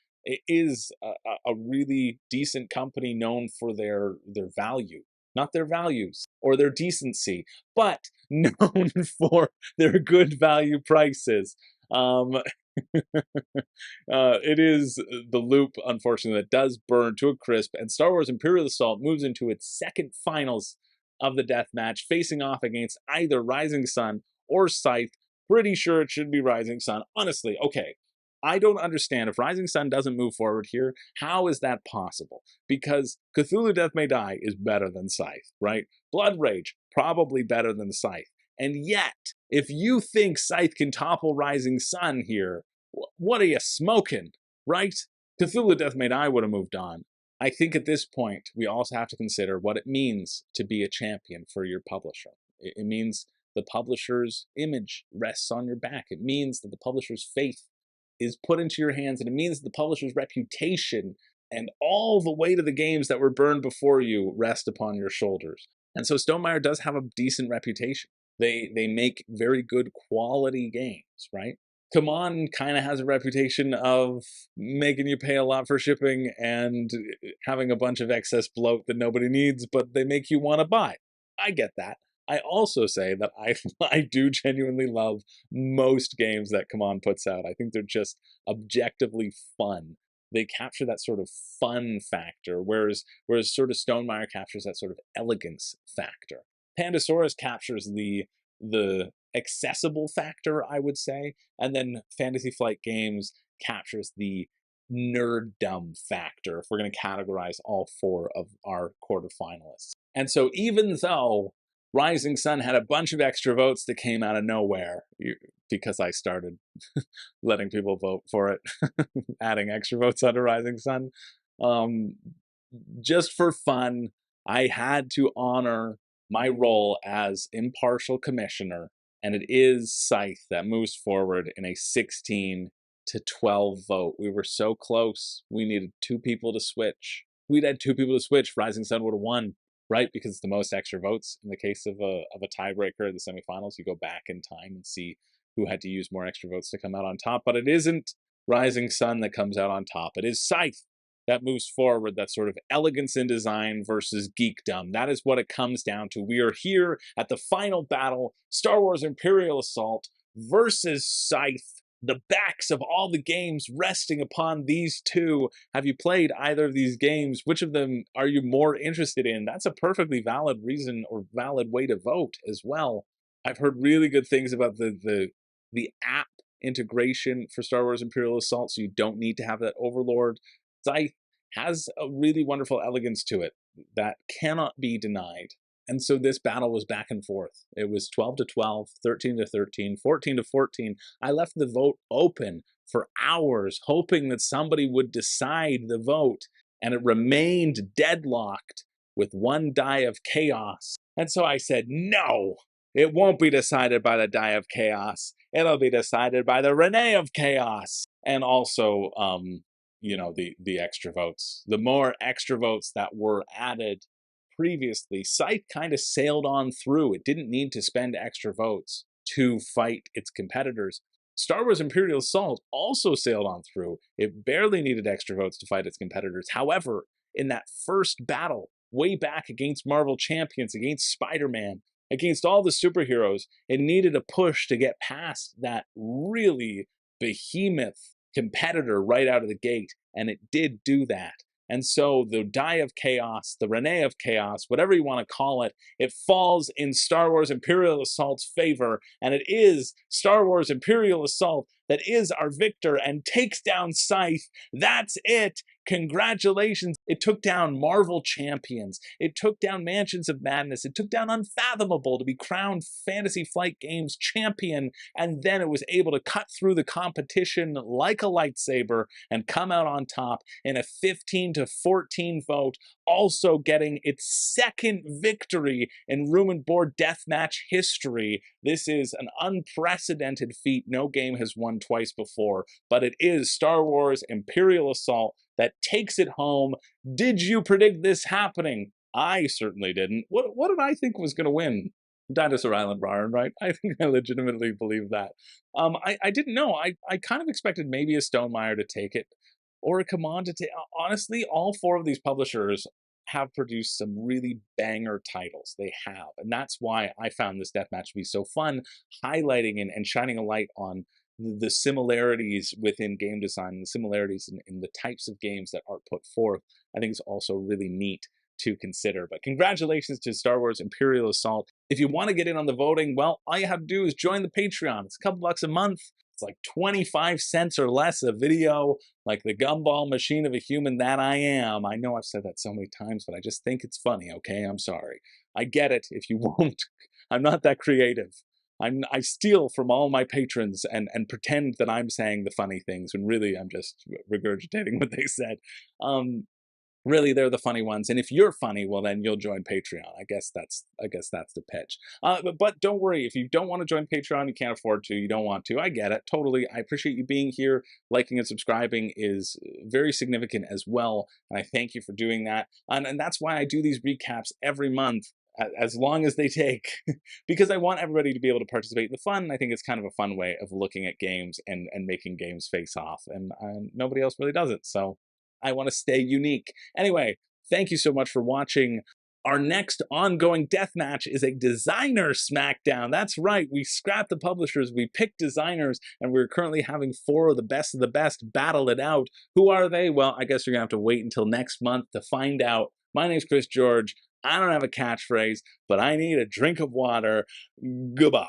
is a really decent company known for their value. Not their values or their decency, but known for their good value prices. It is the Loop, unfortunately, that does burn to a crisp, and Star Wars Imperial Assault moves into its second finals of the death match, facing off against either Rising Sun or Scythe. Pretty sure it should be Rising Sun. Honestly, okay, I don't understand. If Rising Sun doesn't move forward here, how is that possible? Because Cthulhu Death May Die is better than Scythe, right? Blood Rage, probably better than Scythe. And yet, if you think Scythe can topple Rising Sun here, what are you smoking, right? Cthulhu Death May Die would have moved on. I think at this point, we also have to consider what it means to be a champion for your publisher. It means the publisher's image rests on your back. It means that the publisher's faith is put into your hands, and it means that the publisher's reputation and all the weight of the games that were burned before you rest upon your shoulders. And so Stonemaier does have a decent reputation. They make very good quality games, right? CMON kind of has a reputation of making you pay a lot for shipping and having a bunch of excess bloat that nobody needs, but they make you want to buy. I get that. I also say that I do genuinely love most games that CMON puts out. I think they're just objectively fun. They capture that sort of fun factor, whereas sort of Stonemaier captures that sort of elegance factor. Pandasaurus captures the accessible factor, I would say, and then Fantasy Flight Games captures the nerddom factor, if we're going to categorize all 4 of our quarterfinalists. And so even though Rising Sun had a bunch of extra votes that came out of nowhere, because I started letting people vote for it, adding extra votes under Rising Sun, just for fun, I had to honor my role as impartial commissioner, and it is Scythe that moves forward in a 16-12 vote. We were so close. We needed 2 people to switch. We'd had 2 people to switch. Rising Sun would have won, right? Because it's the most extra votes. In the case of a tiebreaker in the semifinals, you go back in time and see who had to use more extra votes to come out on top. But it isn't Rising Sun that comes out on top. It is Scythe that moves forward, that sort of elegance in design versus geekdom. That is what it comes down to. We are here at the final battle, Star Wars Imperial Assault versus Scythe. The backs of all the games resting upon these 2. Have you played either of these games? Which of them are you more interested in? That's a perfectly valid reason or valid way to vote as well. I've heard really good things about the app integration for Star Wars Imperial Assault, so you don't need to have that overlord. Scythe has a really wonderful elegance to it that cannot be denied. And so this battle was back and forth. It was 12-12, 13-13, 14-14. I left the vote open for hours, hoping that somebody would decide the vote, and it remained deadlocked with 1 die of chaos. And so I said, no, it won't be decided by the die of chaos. It'll be decided by the Renee of chaos. And also, you know, the extra votes. The more extra votes that were added previously, Scythe kind of sailed on through. It didn't need to spend extra votes to fight its competitors. Star Wars Imperial Assault also sailed on through. It barely needed extra votes to fight its competitors. However, in that first battle, way back against Marvel Champions, against Spider-Man, against all the superheroes, it needed a push to get past that really behemoth competitor right out of the gate, and it did do that. And so the Die of Chaos, the Renee of Chaos, whatever you want to call it, it falls in Star Wars Imperial Assault's favor, and it is Star Wars Imperial Assault that is our victor and takes down Scythe. That's it. Congratulations. It took down Marvel Champions. It took down Mansions of Madness. It took down Unfathomable to be crowned Fantasy Flight Games champion, and then it was able to cut through the competition like a lightsaber and come out on top in a 15-14 vote, also getting its 2nd victory in Room and Board Deathmatch history. This is an unprecedented feat. No game has won twice before, but it is Star Wars Imperial Assault that takes it home. Did you predict this happening? I certainly didn't. What did I think was going to win? Dinosaur Island Ryan, right? I think I legitimately believe that. I didn't know. I kind of expected maybe a Stonemaier to take it, or a CMON to take. Honestly, all 4 of these publishers have produced some really banger titles. They have. And that's why I found this deathmatch to be so fun, highlighting and shining a light on the similarities within game design, and the similarities in the types of games that are put forth. I think it's also really neat to consider. But congratulations to Star Wars Imperial Assault. If you want to get in on the voting, well, all you have to do is join the Patreon. It's a couple bucks a month. It's like 25 cents or less a video, like the gumball machine of a human that I am. I know I've said that so many times, but I just think it's funny, okay? I'm sorry. I get it if you won't. I'm not that creative. I steal from all my patrons and pretend that I'm saying the funny things when really I'm just regurgitating what they said. Really, they're the funny ones, and if you're funny, well, then you'll join Patreon. I guess that's the pitch. But don't worry, if you don't want to join Patreon, you can't afford to, you don't want to. I get it, totally. I appreciate you being here. Liking and subscribing is very significant as well, and I thank you for doing that. And that's why I do these recaps every month as long as they take, because I want everybody to be able to participate in the fun. I think it's kind of a fun way of looking at games and making games face off, and nobody else really does it, so I want to stay unique. Anyway, thank you so much for watching. Our next ongoing deathmatch is a designer smackdown. That's right, we scrapped the publishers, we picked designers, and we're currently having 4 of the best battle it out. Who are they? Well, I guess you're gonna have to wait until next month to find out. My name's Chris George. I don't have a catchphrase, but I need a drink of water. Goodbye.